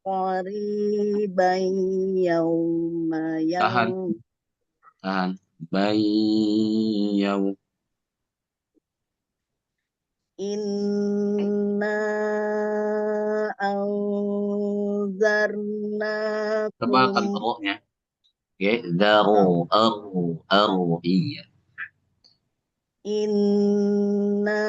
qariban yawma Tahan. yang Tahan. Bayau. Inna Tebalkan anzarnakum rohnya. Oke. Daru. Aru. Aru. Iya. Inna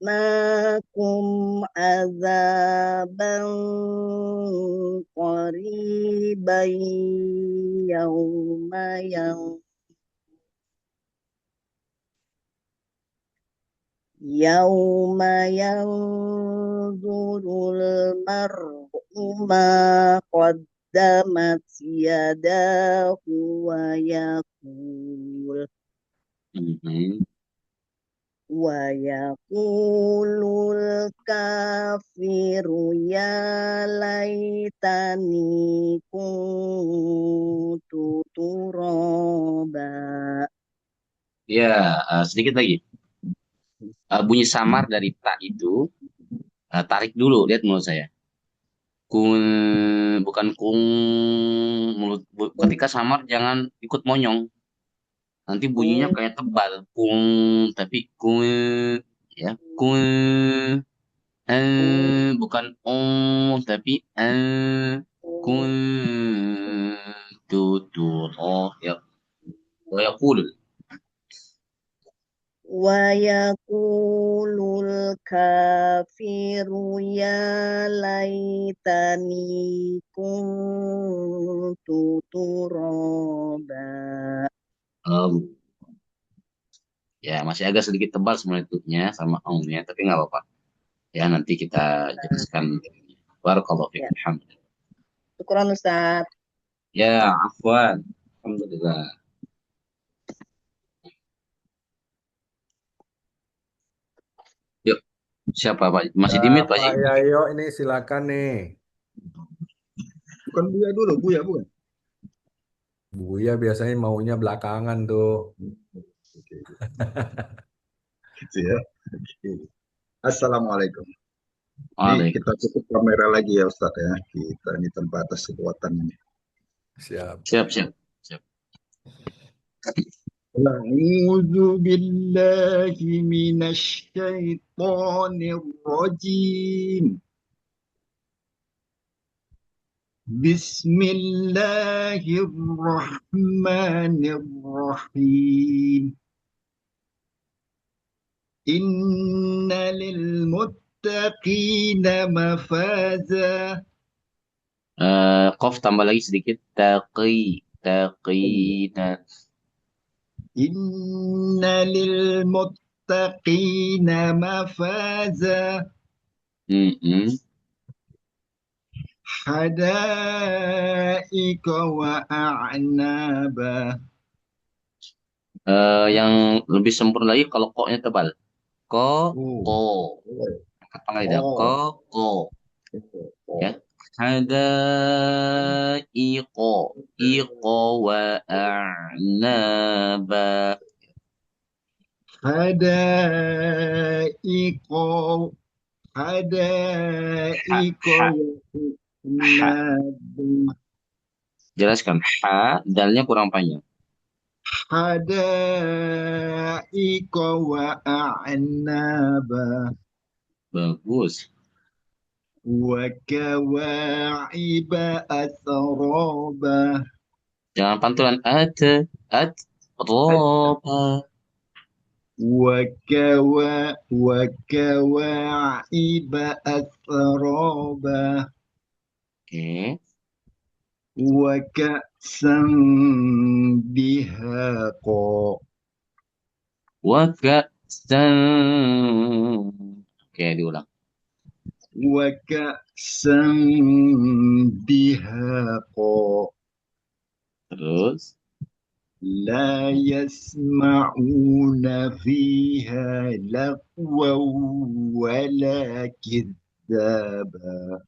anzarnakum azaban qariban yawma yang yanzurul mar'u ma qaddamat yadahu wa yaqul Mhm. Wayaqulul kafiru ya laitani kuntu turaba. Ya, sedikit lagi. Bunyi samar dari ta itu, tarik dulu, lihat mulut saya. Kun, bukan kung, ketika samar jangan ikut monyong. Nanti bunyinya kayak tebal. Kung, tapi kung, ya, kung, bukan tapi kun, tutur, oh, ya, oh, ya, kul. Wayaqulul kafiru ya laitani kuntu turaba. Ya, masih agak sedikit tebal sebenarnya tutnya sama ongnya, tapi nggak apa-apa. Ya, nanti kita jelaskan. Barakallahu fiik. Ya, Alhamdulillah. syukuran Ustaz. Ya, afwan. Alhamdulillah. Yuk, siapa Pak? Masih di mute Pak Pak Ji? Yayo ini silakan nih. Bukan Buya dulu, Buya bukan. Buya biasanya maunya belakangan tuh. Oke, gitu ya. Oke. Assalamualaikum. Ini Waalaikumsalam. kita tutup kamera lagi ya Ustadz ya. Kita ini terbatas kekuatan ini. Siap. Siap, siap, siap. A'udzu billahi minasyaitonir rajim. Bismillahirrahmanirrahim. Inna lil muttaqina mafaza. Qaf tambah lagi sedikit. Taqina. Inna lil muttaqina mafaza. Mm-mm. Hadaika wa a'naba. Yang lebih sempurna lagi kalau koknya tebal. Ko, Oh, ko. Angkat lidah. Ko, oh, ko. oh. Ya. Ada iko wa a'naba. Hadaika, Ha, hadaika ha, wa ha. a'naba. Jelaskan. Ha, dalnya kurang panjang. Hadaika wa a'naba. Bagus. Wa kawa'iba atraba. Jangan pantulan. Roba. وكواعب أترابا Oke. وكأسا دهاقا Waka'san. Oke, diulang. وكأسا دهاقا Terus. لا يسمعون فيها لغوا ولا كذابا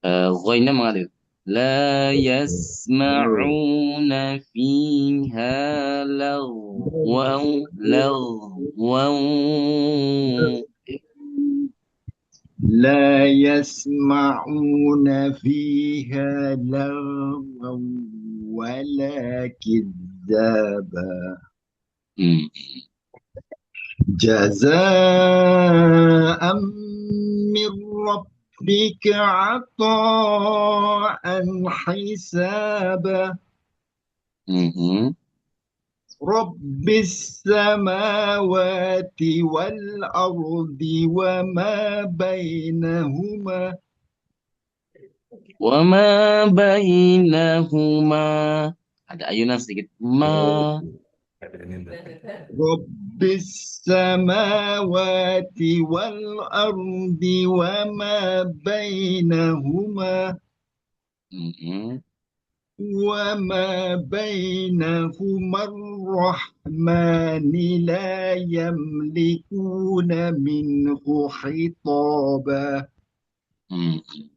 Ghainnya mengalir. La yasma'una fiha lagwaw lagwaw. لا يسمعون فيها لغوا ولا كذابا Hmm. جزاء من ربك عطاء حسابا Mhm. رب السماوات والأرض وما بينهما Wa ma bainahuma. Ada ayunan sedikit. Ma. رب السماوات والأرض وما بينهما Mhm. وما بينهما الرحمن لا يملكون منه خطابا Mhm.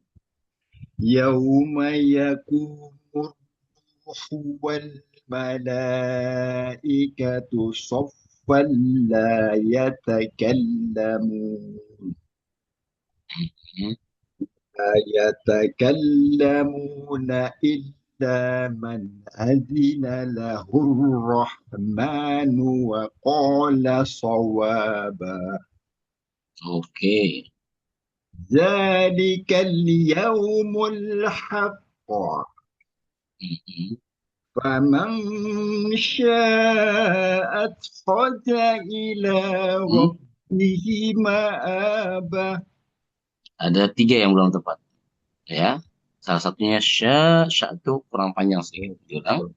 يوم يقوم الروح والملائكة صفا لا يتكلمون Mhm. لا يتكلمون إلا من أذن له الرحمن وقال صوابا Oke. ذلك اليوم الحق Mhm. فمن شاء اتخذ إلى Hmm. ربه مآبا Ada 3 yang belum tepat. Ya. Salah satunya sya itu kurang panjang sedikit. Diulang.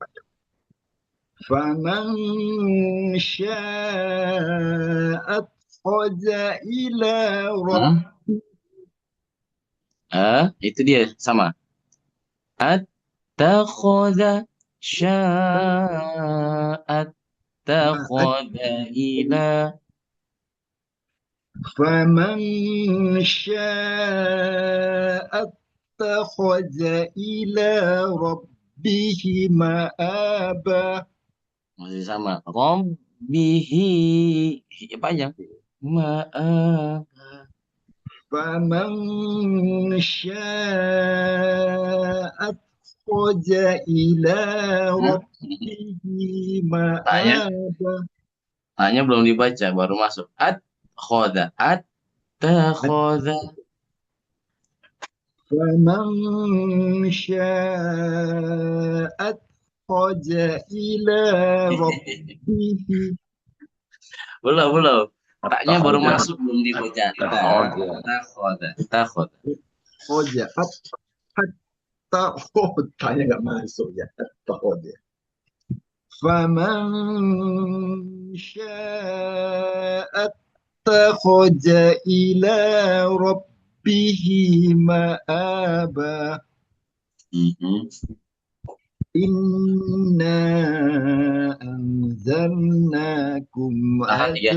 فمن شاء اتخذ إلى Hah? ربه Itu dia sama. Attakhadha attakhadha ila. فمن شاء اتخذ إلى ربه مآبا Masih sama. Rabbihi. Panjang. Ma'a. فمن شاء اتخذ إلى Hah? ربه Tanya, مآبا tanya belum dibaca, baru masuk. Attakhadha. Attakhadha. فمن شاء اتخذ إلى ربه Belum, belum. Taknya baru Attakhadha. masuk, belum dibaca. Attakhadha. Attakhadha. Attakhadha. اتخذ اتخذ tanya nggak masuk ya اتخذ فمن شاء اتخذ إلى ربه مآبا Mhm. إنا أنزلناكم Tahan ya.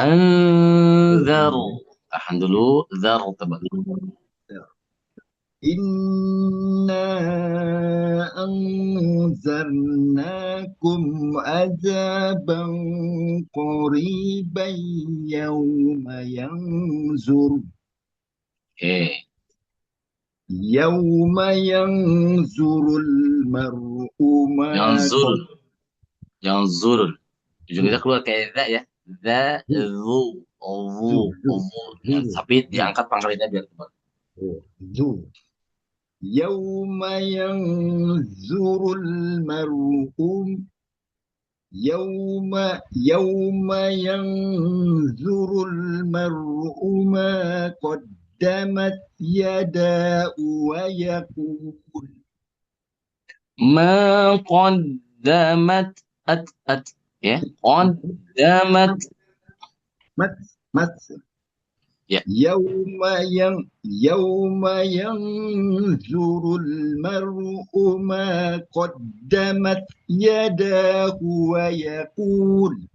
عذابا Anzaru. Tahan dulu. Zar tebak. إنا أنذرناكم عذابا قريبا يوم ينظر Oke. يوم ينظر المرء ما Yanzur. Yanzur. Ujung kita keluar kayak za ya. Za, zu, zu, zu. Tapi diangkat pangkalnya biar tebak. ذو يوم ينظر المرء يوم ينظر المرء ما قدمت يداه ويقول ما قدمت at ya قدمت مت مت ya يوم ينظر المرء ما قدمت يداه ويقول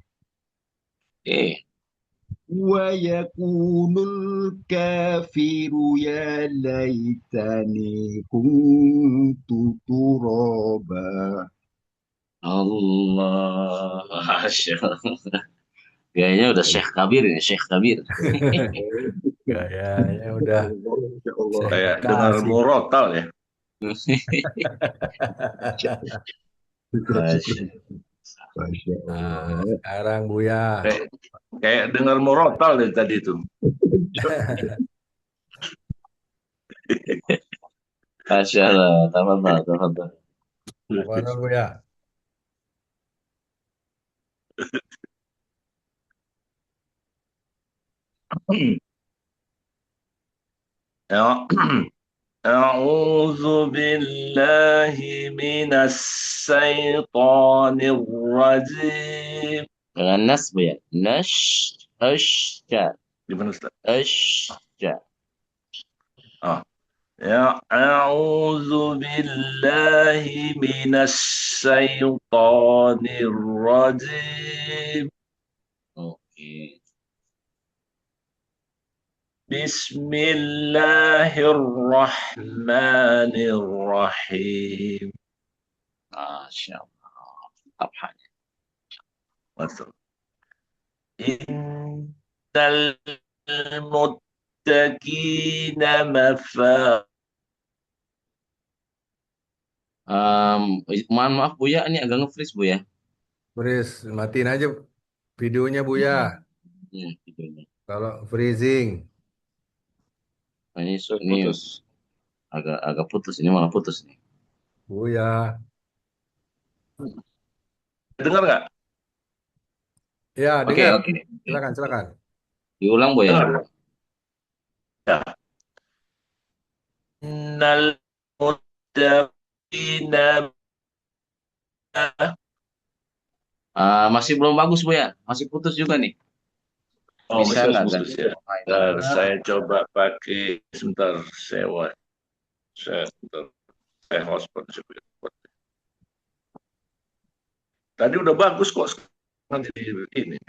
الكافر يا ليتني كنت ترابا. Allah. Masya Allah. Kayaknya udah Syekh Kabir ini, Syekh Kabir. Kayaknya udah Masya Allah. Kayak dengar kasih. murotal ya. Masya Masya Nah, Allah. sekarang Buya. Kayak dengar murotal dari tadi tuh. Masya Allah. Tafadhal, tafadhal. Mana Buya? Ya. أعوذ بالله من الشيطان الرجيم. Dengan nas bu ya. Asya. Gimana Ustaz? Asya. Ya, أعوذ بالله من الشيطان الرجيم. Oke. بسم الله الرحمن الرحيم. Masya Allah. Abhanya. Masuk. إن المتقين مفازا. Mohon maaf bu ya, ini agak nge-freeze bu ya. Freeze, matiin aja videonya Buya. Videonya. Kalau freezing. Nah, ini agak putus, ini malah putus nih. Buya. Dengar nggak? Ya, Oke, dengar. oke. Silakan. Diulang bu ya. Dengar. Ya. Innal muttaqina Masih belum bagus bu ya, masih putus juga nih. Bisa masih nggak putus ganti ya. Bentar, saya coba pakai sebentar saya hotspot sebentar. Tadi udah bagus kok, nanti ini.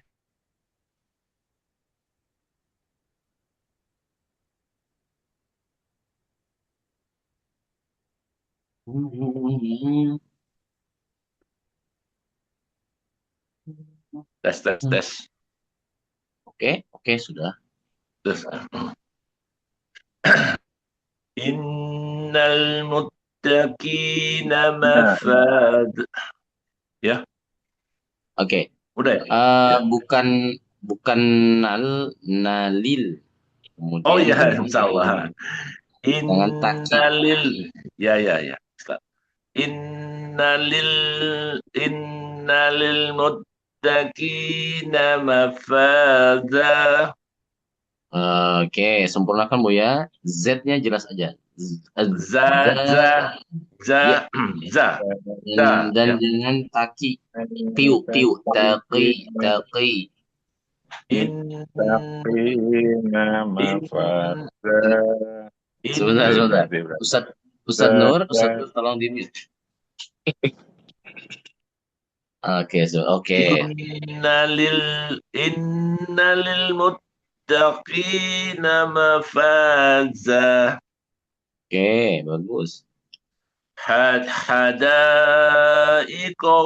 Tes. Oke, sudah. Tes. Innal muttaqina mafad. Ya. Oke. Udah ya? Bukan nalil. Kemudian Oh iya, salah. Dengan taki. Innalil. Ya. Innalil muttaqina mafada. Oke, sempurnakan bu ya. Z-nya jelas aja. Za. Dan jangan taki. Tiu. Taki. Sebentar. Ustaz Nur, tolong di mute. Oke. Innalil muttaqina mafaza. Oke, bagus. Hadaiqa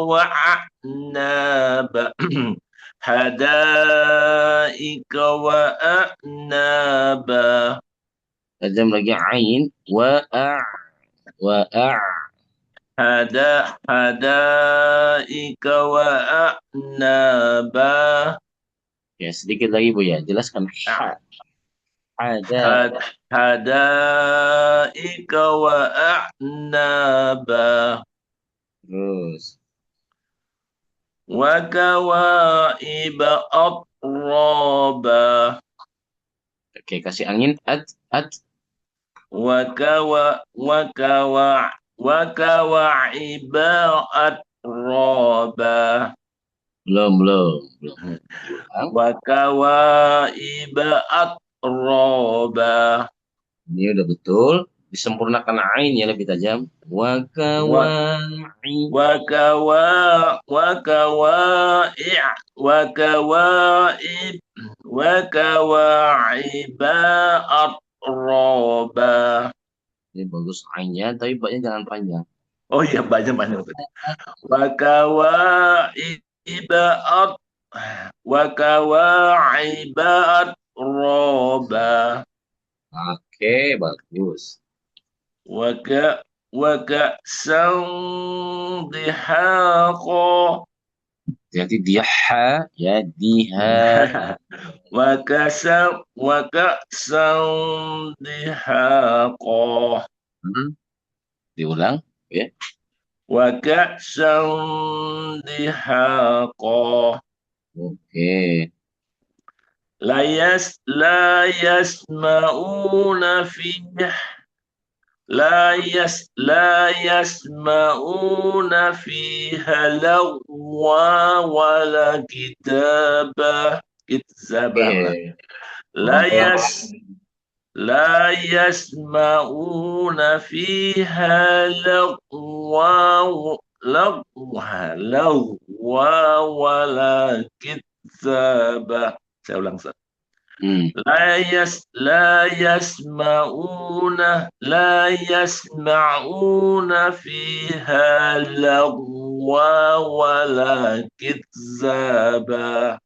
wa a'naba. Hadaiqa wa a'naba. Tajam lagi ain wa Hadaiqa wa a'naba. Ya, sedikit lagi bu ya. Jelaskan Hadaiqa wa a'naba. Terus وكواعب أترابا Oke, kasih angin. At. وكواعب أترابا Belum. Diulang. وكواعب أترابا Ini udah betul. Disempurnakan ain ya lebih tajam. Wakawa'i. وكواعب أترابا Ini bagus ainnya, tapi baknya jangan panjang. Oh iya, banyak tadi. وكواعب أترابا Oke, bagus. وكأسا دحاقا Jadi diha ya diha. وكأسا دحاقا Diulang ya. وكأسا دحاقا Oke. لا يسمعون فيه لا يسمعون فيها لغوا ولا كذابا Oke. لا يسمعون فيها لغوا ولا كذابا. Saya ulang, Ustaz. لا يسمعون فيها لغوا ولا كذابا.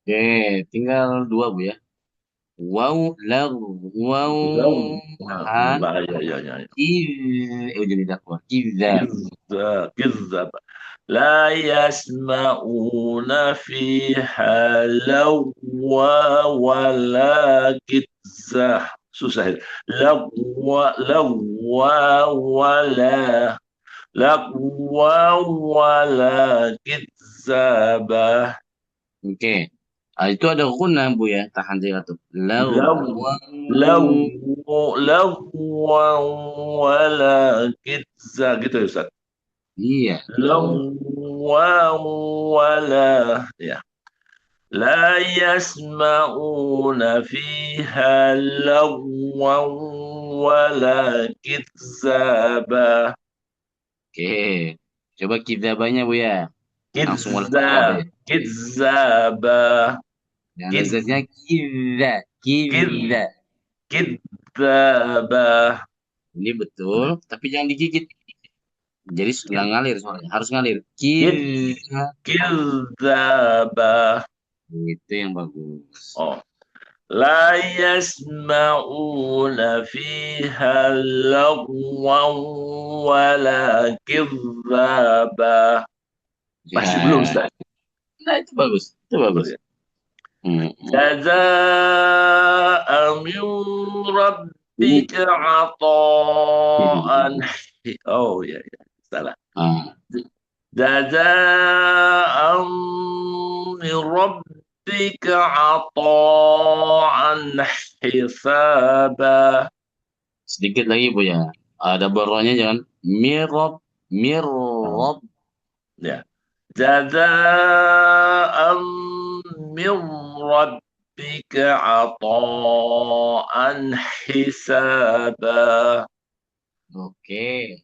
Oke, tinggal dua Bu ya. Wow, wow, ha, ujung lidah keluar. كذاب لا يسمعون فيها لغوا ولا كذاب. Susah. لغوا ولا كذابا. Oke. Itu ada guna Bu ya, tahan dia tuh. لغوا ولا كذاب gitu ya, Ustaz. Iya. لغوا ولا ya. لا يسمعون فيها لغوا ولا كذابا. Oke. Coba kidzabanya Bu ya. Langsung كذابا. Dan lezatnya kidza. كذابا. Ini betul, tapi jangan digigit. Jadi nggak ngalir soalnya, harus ngalir. كذابا. Itu yang bagus. Oh. لا يسمعون فيها لغوا ولا كذابا. Masih belum, Ustaz. Nah, itu bagus. جزاء من ربك عطاء. Oh ya, salah. جزاء من ربك عطاء حسابا. Sedikit lagi Bu ya. Ada baronya jangan mirab. Ya. جزاء من ربك عطاء حسابا. Oke.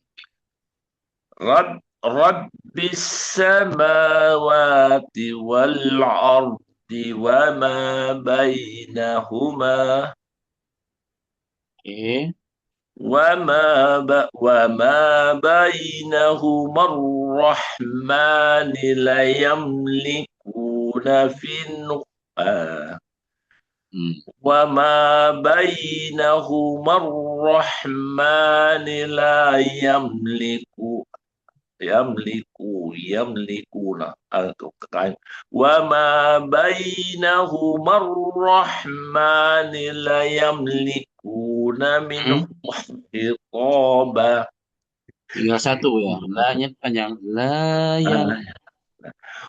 رب السماوات والأرض وما بينهما وما بينهما الرحمن لا يملكون وما بينهما الرحمن لا يملكون وما بينهما الرحمن لا يملكون منه خطابا. Tinggal satu ya. La-nya panjang. La yang.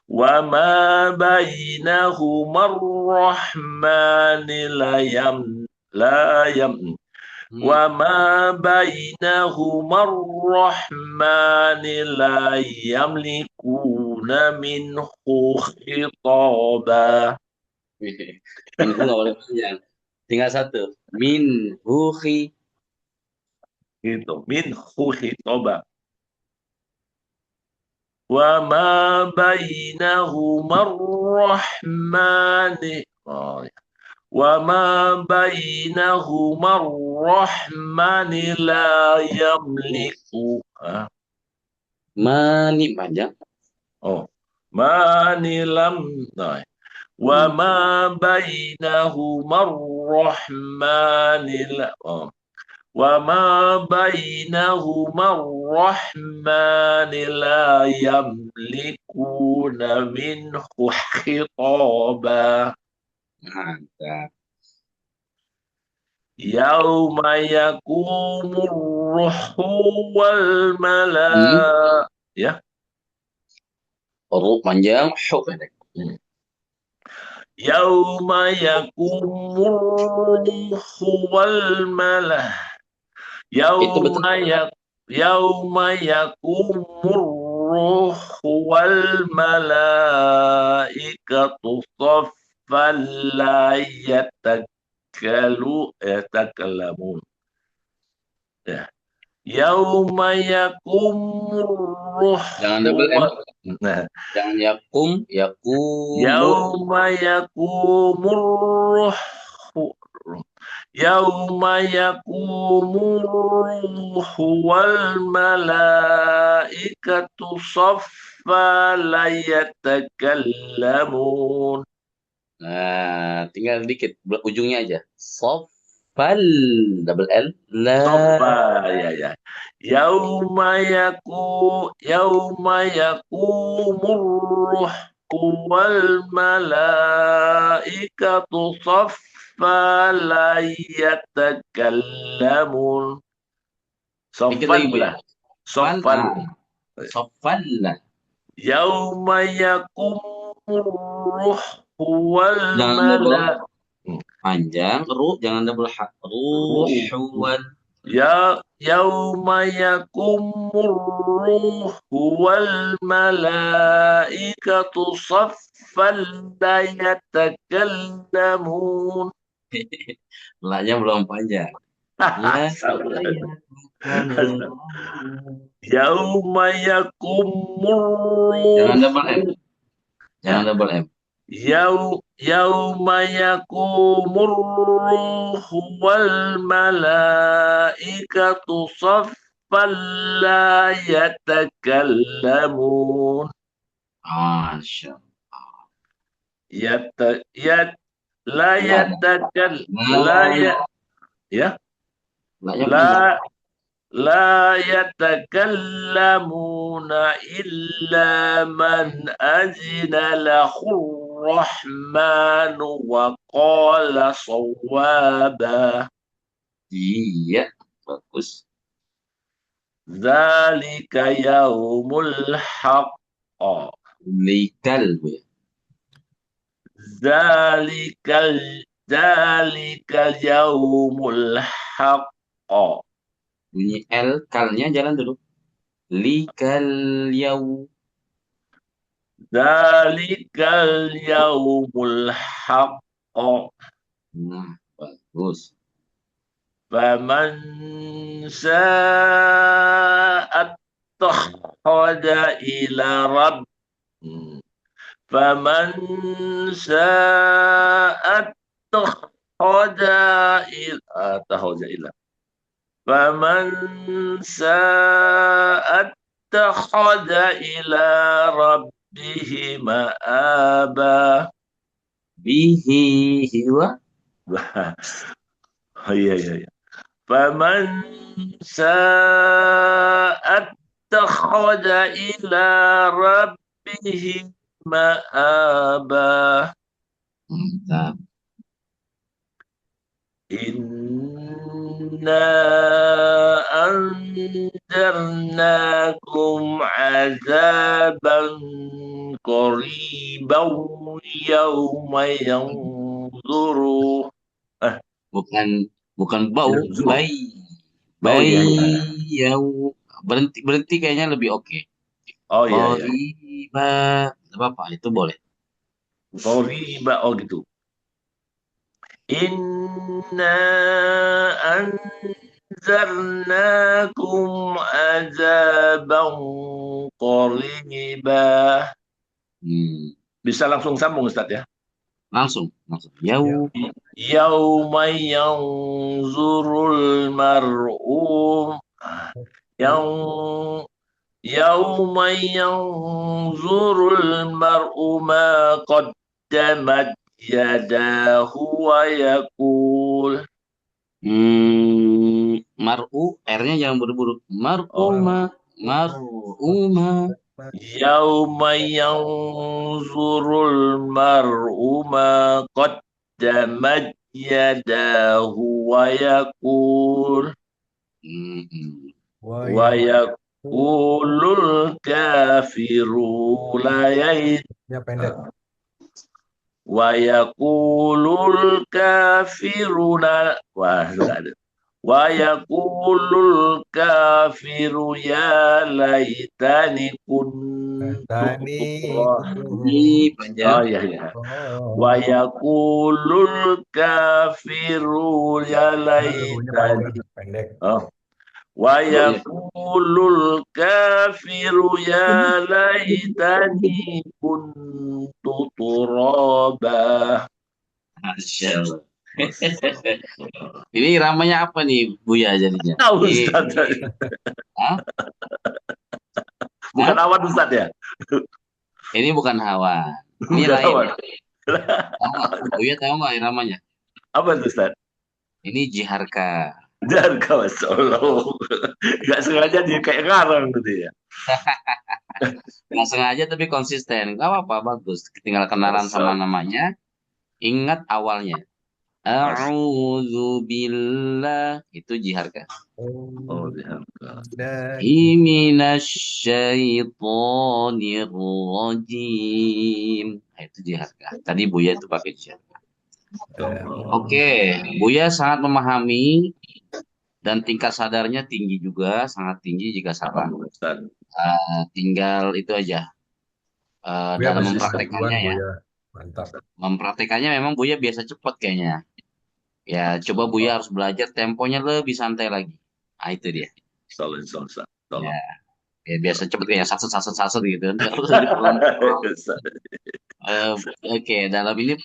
وما بينهما الرحمن لا يم وما بينهما الرحمن لا يملكون منه خطابا. Minhu nggak boleh panjang. Tinggal satu. Minhu Gitu, minhu khitaba. وما بينهما الرحمن وما بينهما الرحمن لا يملك mani panjang. ماني لم وما بينهما الرحمن وما بينهما الرحمن لا يملكون منه خطابا. Mantap. يوم يقوم الروح والملائكة Huruf panjang, hu pendek. يوم يقوم الروح والملائكة Itu betul. يوم يقوم الروح والملائكة صفا لا يتكلمون. يوم يقوم الروح Jangan double M. Jangan yakum. يوم يقوم الروح يوم يقوم الروح والملائكة صفا لا يتكلمون. Nah, tinggal dikit ujungnya aja. Sofal double L صفا la يوم يقوم الروح والملائكة صفا لا يتكلمون. dikit lagi Bu ya. صفا Sofal la. يوم يقوم الروح Jangan double والملائكة panjang, jangan double ha. Ruhuan. يوم يقوم الروح والملائكة صفا لا يتكلمون. La-nya belum panjang. La يوم يقوم Jangan الروح double M. Jangan double M. يوم يقوم الروح والملائكة صفا لا يتكلمون. Masya لا يتكلم La-nya panjang. لا يتكلمون إلا من أذن له الرحمن وقال صوابا. Iya, bagus. ذلك يوم الحق. Likal Bu ya. ذلك يوم الحق. Bunyi L, kalnya jalan dulu. Likal yau. ذلك اليوم الحق. Nah, bagus. فمن شاء اتخذ إلى ربه فمن شاء اتخذ إلى فمن شاء اتخذ إلى ربه مآبا. Bihi hiwa. iya. فمن شاء اتخذ إلى ربه مآبا. Mantap. إن إنا أنذرناكم عذابا قريبا يوم ينظر Bukan bau, ينظر bai iya iya. yau. Berhenti kayaknya lebih oke. Oh iya iya. Qoriba, apa itu boleh. Qariba gitu. Inna anzarnakum azaban qariba. Hmm, Bisa langsung sambung Ustaz ya. langsung. Yau. Yauma yanzurul mar'u yang yauma yanzurul mar'u ma qaddamat yadahu wa yaqul Mar'u, R-nya jangan buru-buru. oh Mar'uma. yauma yanzurul mar'u ma qaddamat yadahu wa yaqul Hmm, wa yaqulul kafiru la Ya pendek. wa yaqulul kafiruna wah sudah ada wa yaqulul kafiru ya laitani kuntu Tani. ini oh panjang. ya ya Oh. wa yaqulul kafiru ya Lagunya panjang, laitani pendek. oh wa yaqulul kafiru ya laitani kuntu turaba Masya Allah. Ini iramanya apa nih, Buya jadinya? tahu Ini, Ustaz Hah? bukan awan Ustaz ya Ini bukan hawa. Ini bukan lain. awan Tahu nggak? Buya tahu nggak iramanya? apa itu Ustaz Ini jiharka. dan kawan solo nggak sengaja dia kayak ngarang gitu ya Nggak sengaja tapi konsisten. Nggak apa-apa, bagus. Tinggal kenalan sama namanya. Ingat awalnya. A'udzu billah. Itu jiharka. oh dia Minasyaitonir rajim. Nah, itu jiharka. Tadi Buya itu pakai jiharka. Oke, Buya sangat memahami dan tingkat sadarnya tinggi juga, sangat tinggi jika salah. Ustaz Tinggal itu aja. Buya Dalam masih mempraktekannya satuan, ya. Buya. Mantap. Mempraktekannya memang Buya biasa cepat kayaknya. Ya, coba Buya harus belajar temponya lebih santai lagi. Nah, itu dia. tolong Ustaz tolong Ya, ya biasa cepet kayak saset gitu. Harus lebih pelan. Oke, dalam ini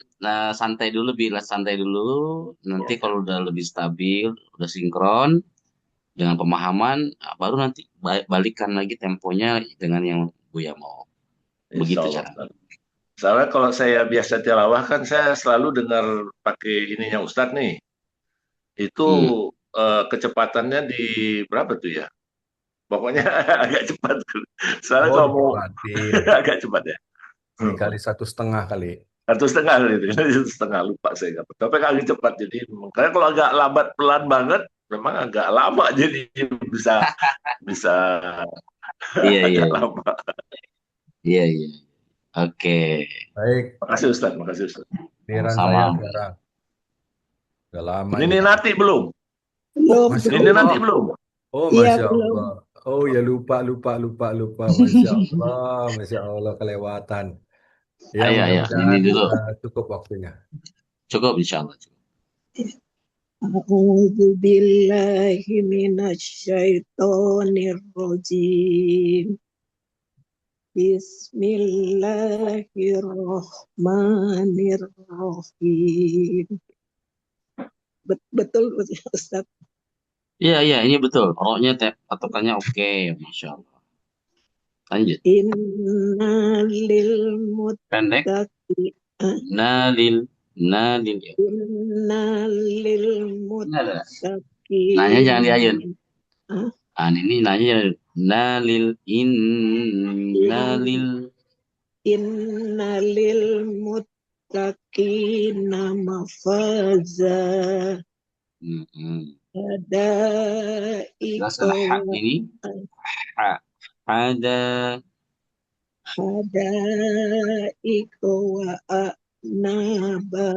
santai dulu, bila santai dulu. Nanti kalau udah lebih stabil, udah sinkron dengan pemahaman, baru nanti balikan lagi temponya dengan yang Buya mau. Begitu Insya cara. Allah. Soalnya kalau saya biasa tilawah kan saya selalu dengar pakai ininya Ustadz nih. Itu kecepatannya di berapa tuh ya? Pokoknya agak cepat. Soalnya kalau mau dikepatin. agak cepat ya. Dikali 1,5 kali. 1,5 gitu. 1,5 lupa saya nggak. Tapi agak cepat jadi. Makanya kalau agak lambat pelan banget, memang agak lama jadi bisa Iya, iya. agak lama. Iya, iya. Oke. Baik, Makasih Ustadz, makasih Ustadz. giliran Sama. saya sekarang. Udah lama Ini nanti belum. Belum, Masya Ini nanti Allah. belum. Oh, Iya, Masya belum. Allah. Oh ya lupa. Masya Allah kelewatan. Ya, Ayo, mudah-mudahan ini dulu. cukup waktunya. Cukup, insya Allah. A'udzu billahi minasyaitonir rajim. Bismillahirrahmanirrahim. Betul Ustaz. Iya, ini betul. Roknya patokannya oke, Masya Allah. Lanjut. Innalil Pendek. muttaqin Nalil. Ya. Innalil Nada. muttaqin. Nanya jangan diayun. Hah? Ini nanya nalil innalil. Innalil muttaqina mafaza. Jelaskan Hadaiko ha ini. Ha. Ada. hadaiko wa anaba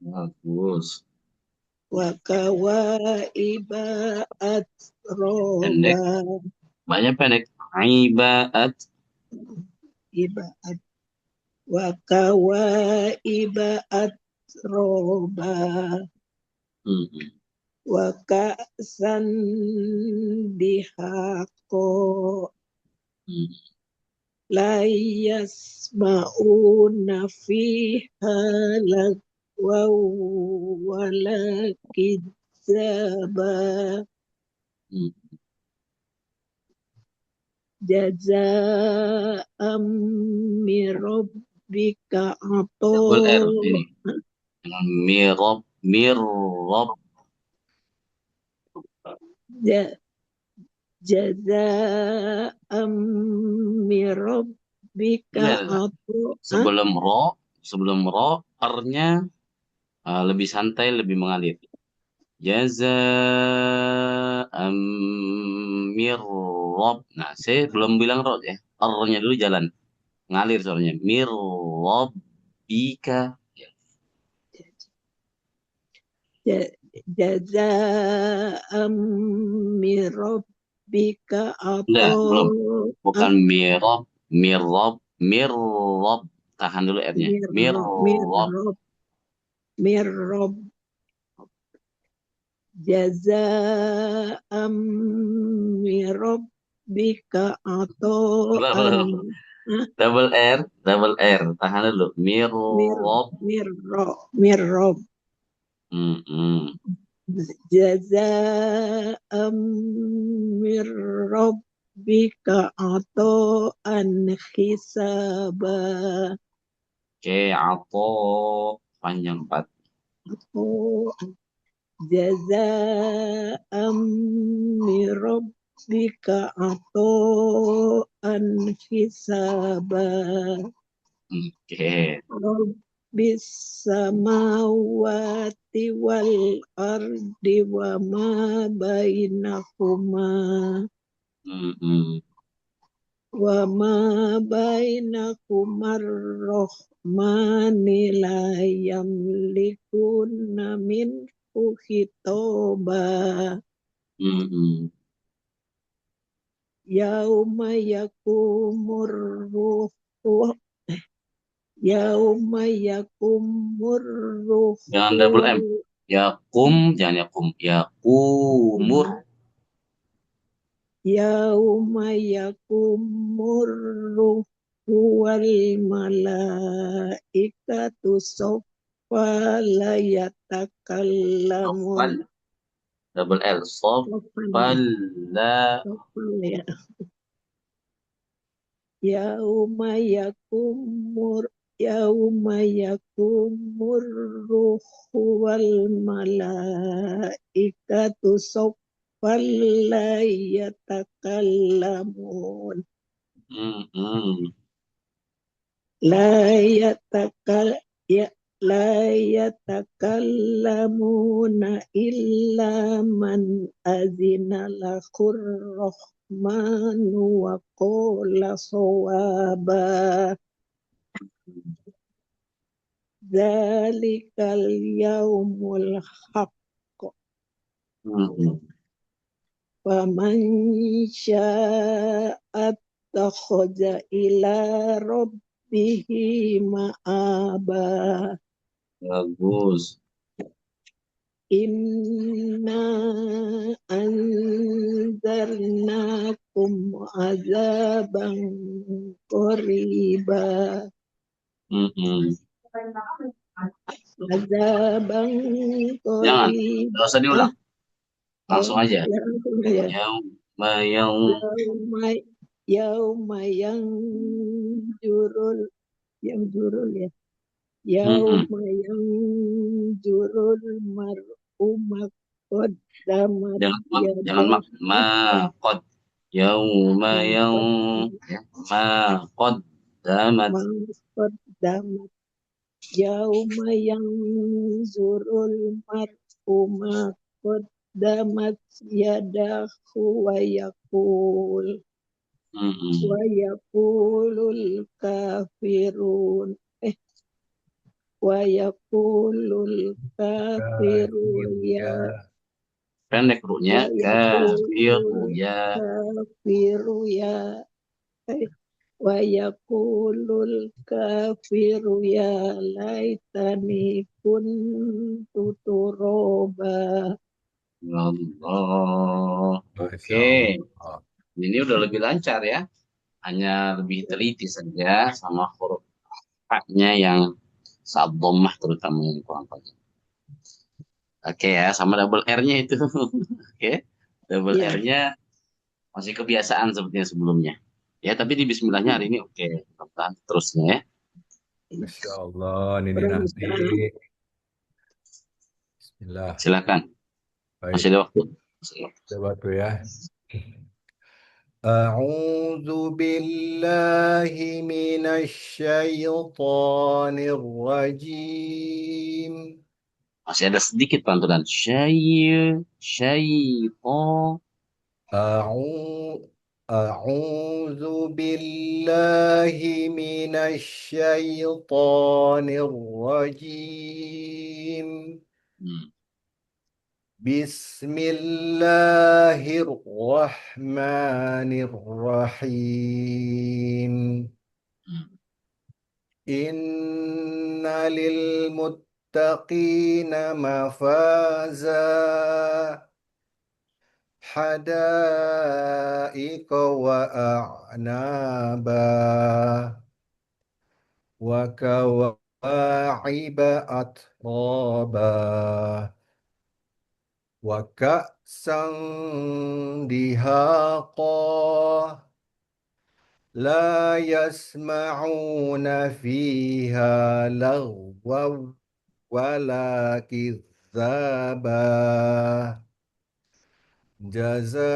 Bagus. wa kawaiba Pendek. atroba Banyak pendek. Ibaat. ibaat wa kawaiba atroba Hmm. wa ka'san dihaqo Hmm. la yasma'una fiha lagwa wala kidzaba Hmm. jaza'am min rabbika Double R ini. Dengan mirob. jaza'am min rabbika Enggak. Sebelum ro, R-nya lebih santai, lebih mengalir. Jazaa'am mirrob. Nah, saya belum bilang ro ya. R-nya dulu jalan. Ngalir soalnya. Mirrobbika. jaza'am min rabbika Enggak, belum. Bukan atau mirrob. Tahan dulu R-nya. Mirrob. mirrob jaza'am min rabbika atau Belum. Double R. Tahan dulu. Mirrob. mirrob Hmm. jaza'am min rabbika atau hisaba Oke, atau panjang 4. jaza'am min rabbika atau hisaba Oke. Rabbis samawati wal ardi wa ma bainahuma Hmm. wa ma bainahuma ar-rahmani la yamlikuna minhu khitoba Hmm. yauma yakumur ruhu yauma yakumur Jangan double M. ruhu Yakum, jangan yakum. Yakumur. yauma yakumur ruhu wal malaikatu soffa la yatakallamun Sofal. Double L. Sofal. La. ya yauma yakumur ruhu wal malaikatu soffan la yatakallamun Hmm. la yatakal ya la yatakallamuna illa man azina lahur rahmanu wa qala sawaba zalikal yaumul haqq Hmm. faman syaa'a attakhadha ila rabbihi ma'aba Bagus. inna anzarnakum azaban qariba Hmm. azaban Jangan. qariba Gak usah diulang. Langsung aja. ya Yauma yauma yang jurul ya Hmm. yauma yang jurul mar'u maqaddamat Jangan makot. Yauma yang maqaddamat. maqaddamat yauma yang jurul mar'u qaddamat yadahu wa yaqulul kafirun wa yaqulul kafirun ya Pendek runya. wa Kafiru yaqulul ya. kafiru ya wa yaqulul kafiru ya laitani kuntu turaba. Allah. Masya Oke. Allah. Ini udah lebih lancar ya. Hanya lebih teliti saja sama huruf haknya yang saat dhammah terutama yang kurang panjang. Oke ya, sama double R-nya itu. Oke. Double Iya. R-nya masih kebiasaan seperti yang sebelumnya. Ya, tapi di bismillahnya hari ini oke. Mudah-mudahan terusnya ya. Masya Allah, ini nanti. Bismillah. Silakan. Baik, Masih ada waktu. Masih ada waktu. coba tuh ya. A'udzu billahi minasy syaithanir rajim. Masih ada sedikit pantulan. Syaitan. أعوذ بالله من الشيطان الرجيم. بسم الله الرحمن الرحيم. إن للمتقين مفازا حدائق وأعنابا وكواعب أترابا وكأسا دهاقا لا يسمعون فيها لغوا ولا كذابا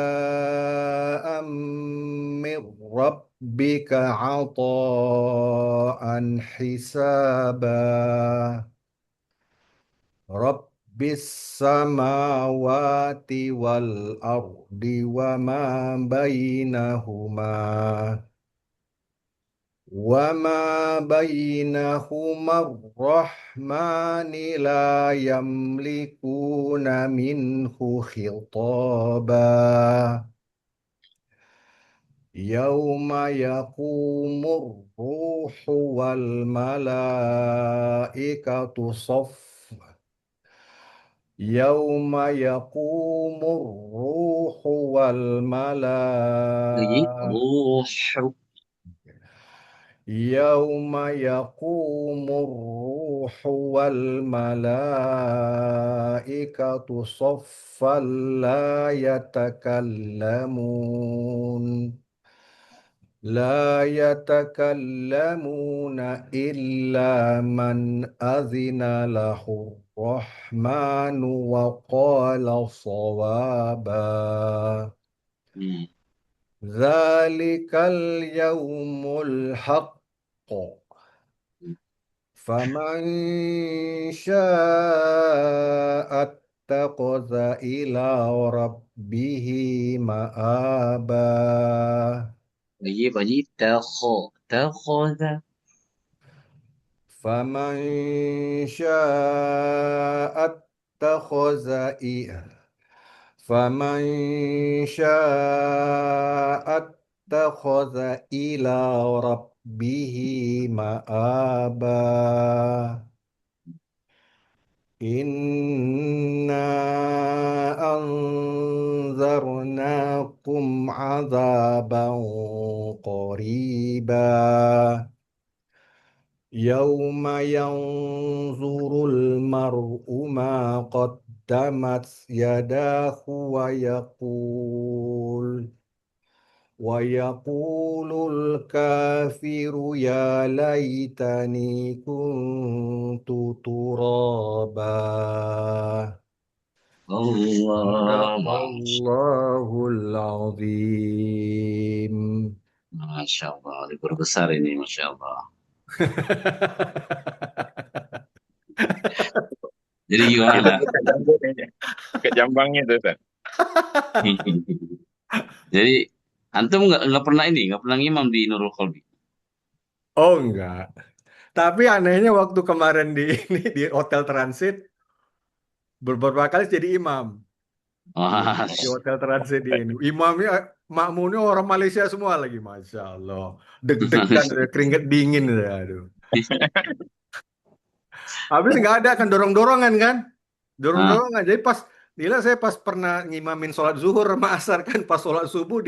جزاء من ربك عطاء حسابا رب السماوات والأرض وما بينهما الرحمن لا يملكون منه خطابا يوم يقوم الروح والملائكة صفا يوم يقوم الروح والملائكة روح. يوم يقوم الروح والملائكة صفا لا يتكلمون إلا من أذن له الرحمن وقال صوابا ذلك اليوم الحق فمن شاء اتخذ إلى ربه مآبا Bayi takhadha. فمن شاء اتخذ إلى ربه مآبا إنا أنذرناكم عذابا قريبا يوم ينظر المرء ما قدمت يداه ويقول الكافر يا ليتني كنت ترابا صدق الله العظيم. Masya Allah, libur besar ini, Masya Allah. Jadi Itu gimana? ke jambangnya tuh, Ustaz. Jadi antum nggak pernah nggak pernah ngimam di Nurul Qalbi. Oh enggak. Tapi anehnya waktu kemarin di ini di hotel transit beberapa kali jadi imam Wah, di hotel transit di ini. Imamnya makmumnya orang Malaysia semua lagi, masya Allah. Deg-degan, keringet dingin, aduh. Habis nggak ada kan dorong-dorongan kan? ah, Dorong-dorongan. Jadi pas Nila saya pas pernah ngimamin sholat zuhur sama asar kan pas sholat subuh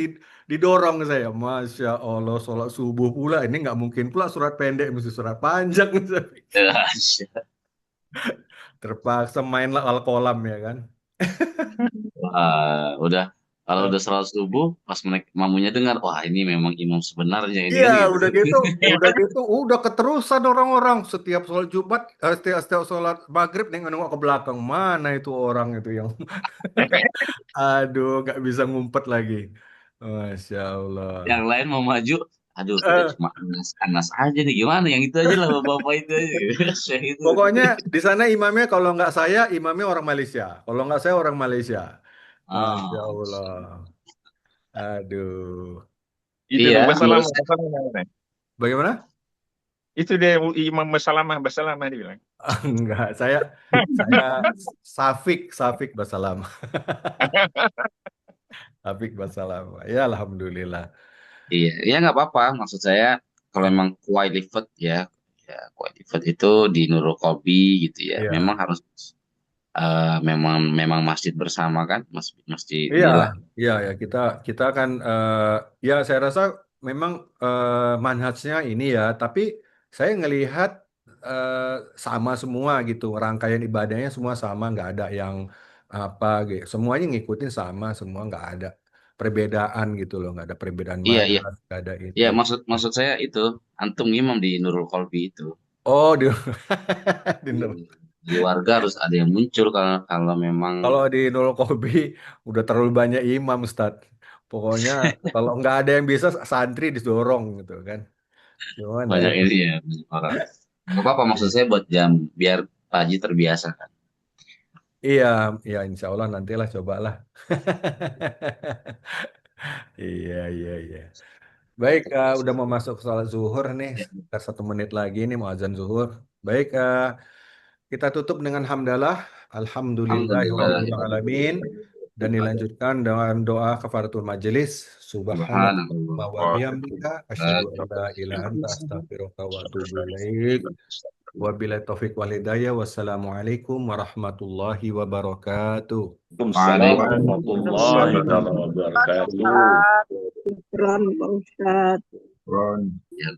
didorong saya. Masya Allah sholat subuh pula ini nggak mungkin pula surat pendek mesti surat panjang. Terpaksa mainlah al-qalam ya kan. wah, udah kalau Eh, udah salat subuh pas mamunya dengar, wah ini memang imam sebenarnya ini Iya, kan gitu. udah keterusan orang-orang setiap sholat Jumat, setiap sholat maghrib nengok ke belakang mana itu orang itu yang, aduh, nggak bisa ngumpet lagi, masya Allah. Yang lain mau maju, aduh kita Eh, cuma anas aja nih gimana? Yang itu aja lah bapak itu aja. Saya itu. Pokoknya di sana imamnya kalau nggak saya imamnya orang Malaysia, kalau nggak saya orang Malaysia, masya Ah, Allah, aduh, Itu iya, tuh menurut basalamah, saya, basalamah. bagaimana? Itu dia imam basalamah, basalamah dibilang. Enggak, saya Safik Basalam. Safik Basalam. Ya alhamdulillah. iya, ya nggak apa-apa. Maksud saya kalau memang qualified ya qualified itu di Nurul Qalbi gitu ya. Memang Iya. harus memang masjid bersama kan, masjid Iya, inilah. iya ya kita kan ya saya rasa memang manhajnya ini ya, tapi saya ngelihat eh, sama semua gitu, rangkaian ibadahnya semua sama, nggak ada yang apa gitu, semuanya ngikutin sama, semua nggak ada perbedaan gitu loh, nggak ada perbedaan Iya, iya. mazhab, nggak ada itu. Ya, maksud saya itu antum imam di Nurul Qalbi itu. Oh, di Di, di warga harus ada yang muncul kalau kalau memang kalau di Nurul Kobi udah terlalu banyak imam, Ustad. Pokoknya kalau nggak ada yang bisa santri didorong gitu kan. Cuman ya, banyak ini ya banyak orang. Gak apa-apa maksud saya buat jam biar Pak Haji terbiasa kan. iya, ya insya Allah nantilah cobalah. Iya, iya, iya. Baik, udah mau masuk salat zuhur nih, sekitar 1 menit lagi nih mau azan zuhur. Baik, kita tutup dengan hamdalah. Alhamdulillah ya Alhamdulillahirobbilalamin. Dan dilanjutkan dengan doa kafaratul majelis. Subhanallah. Subhanallah wa bihamdika asyhadu an la ilaha anta astaghfiruka wa atubu ilaik. Wabillahi taufik wal hidayah. Wassalamualaikum warahmatullahi wabarakatuh. Waalaikumsalam Waalaikumsalam. warahmatullahi wabarakatuh. Syukran, Pak Ustadz. Ron. Ya.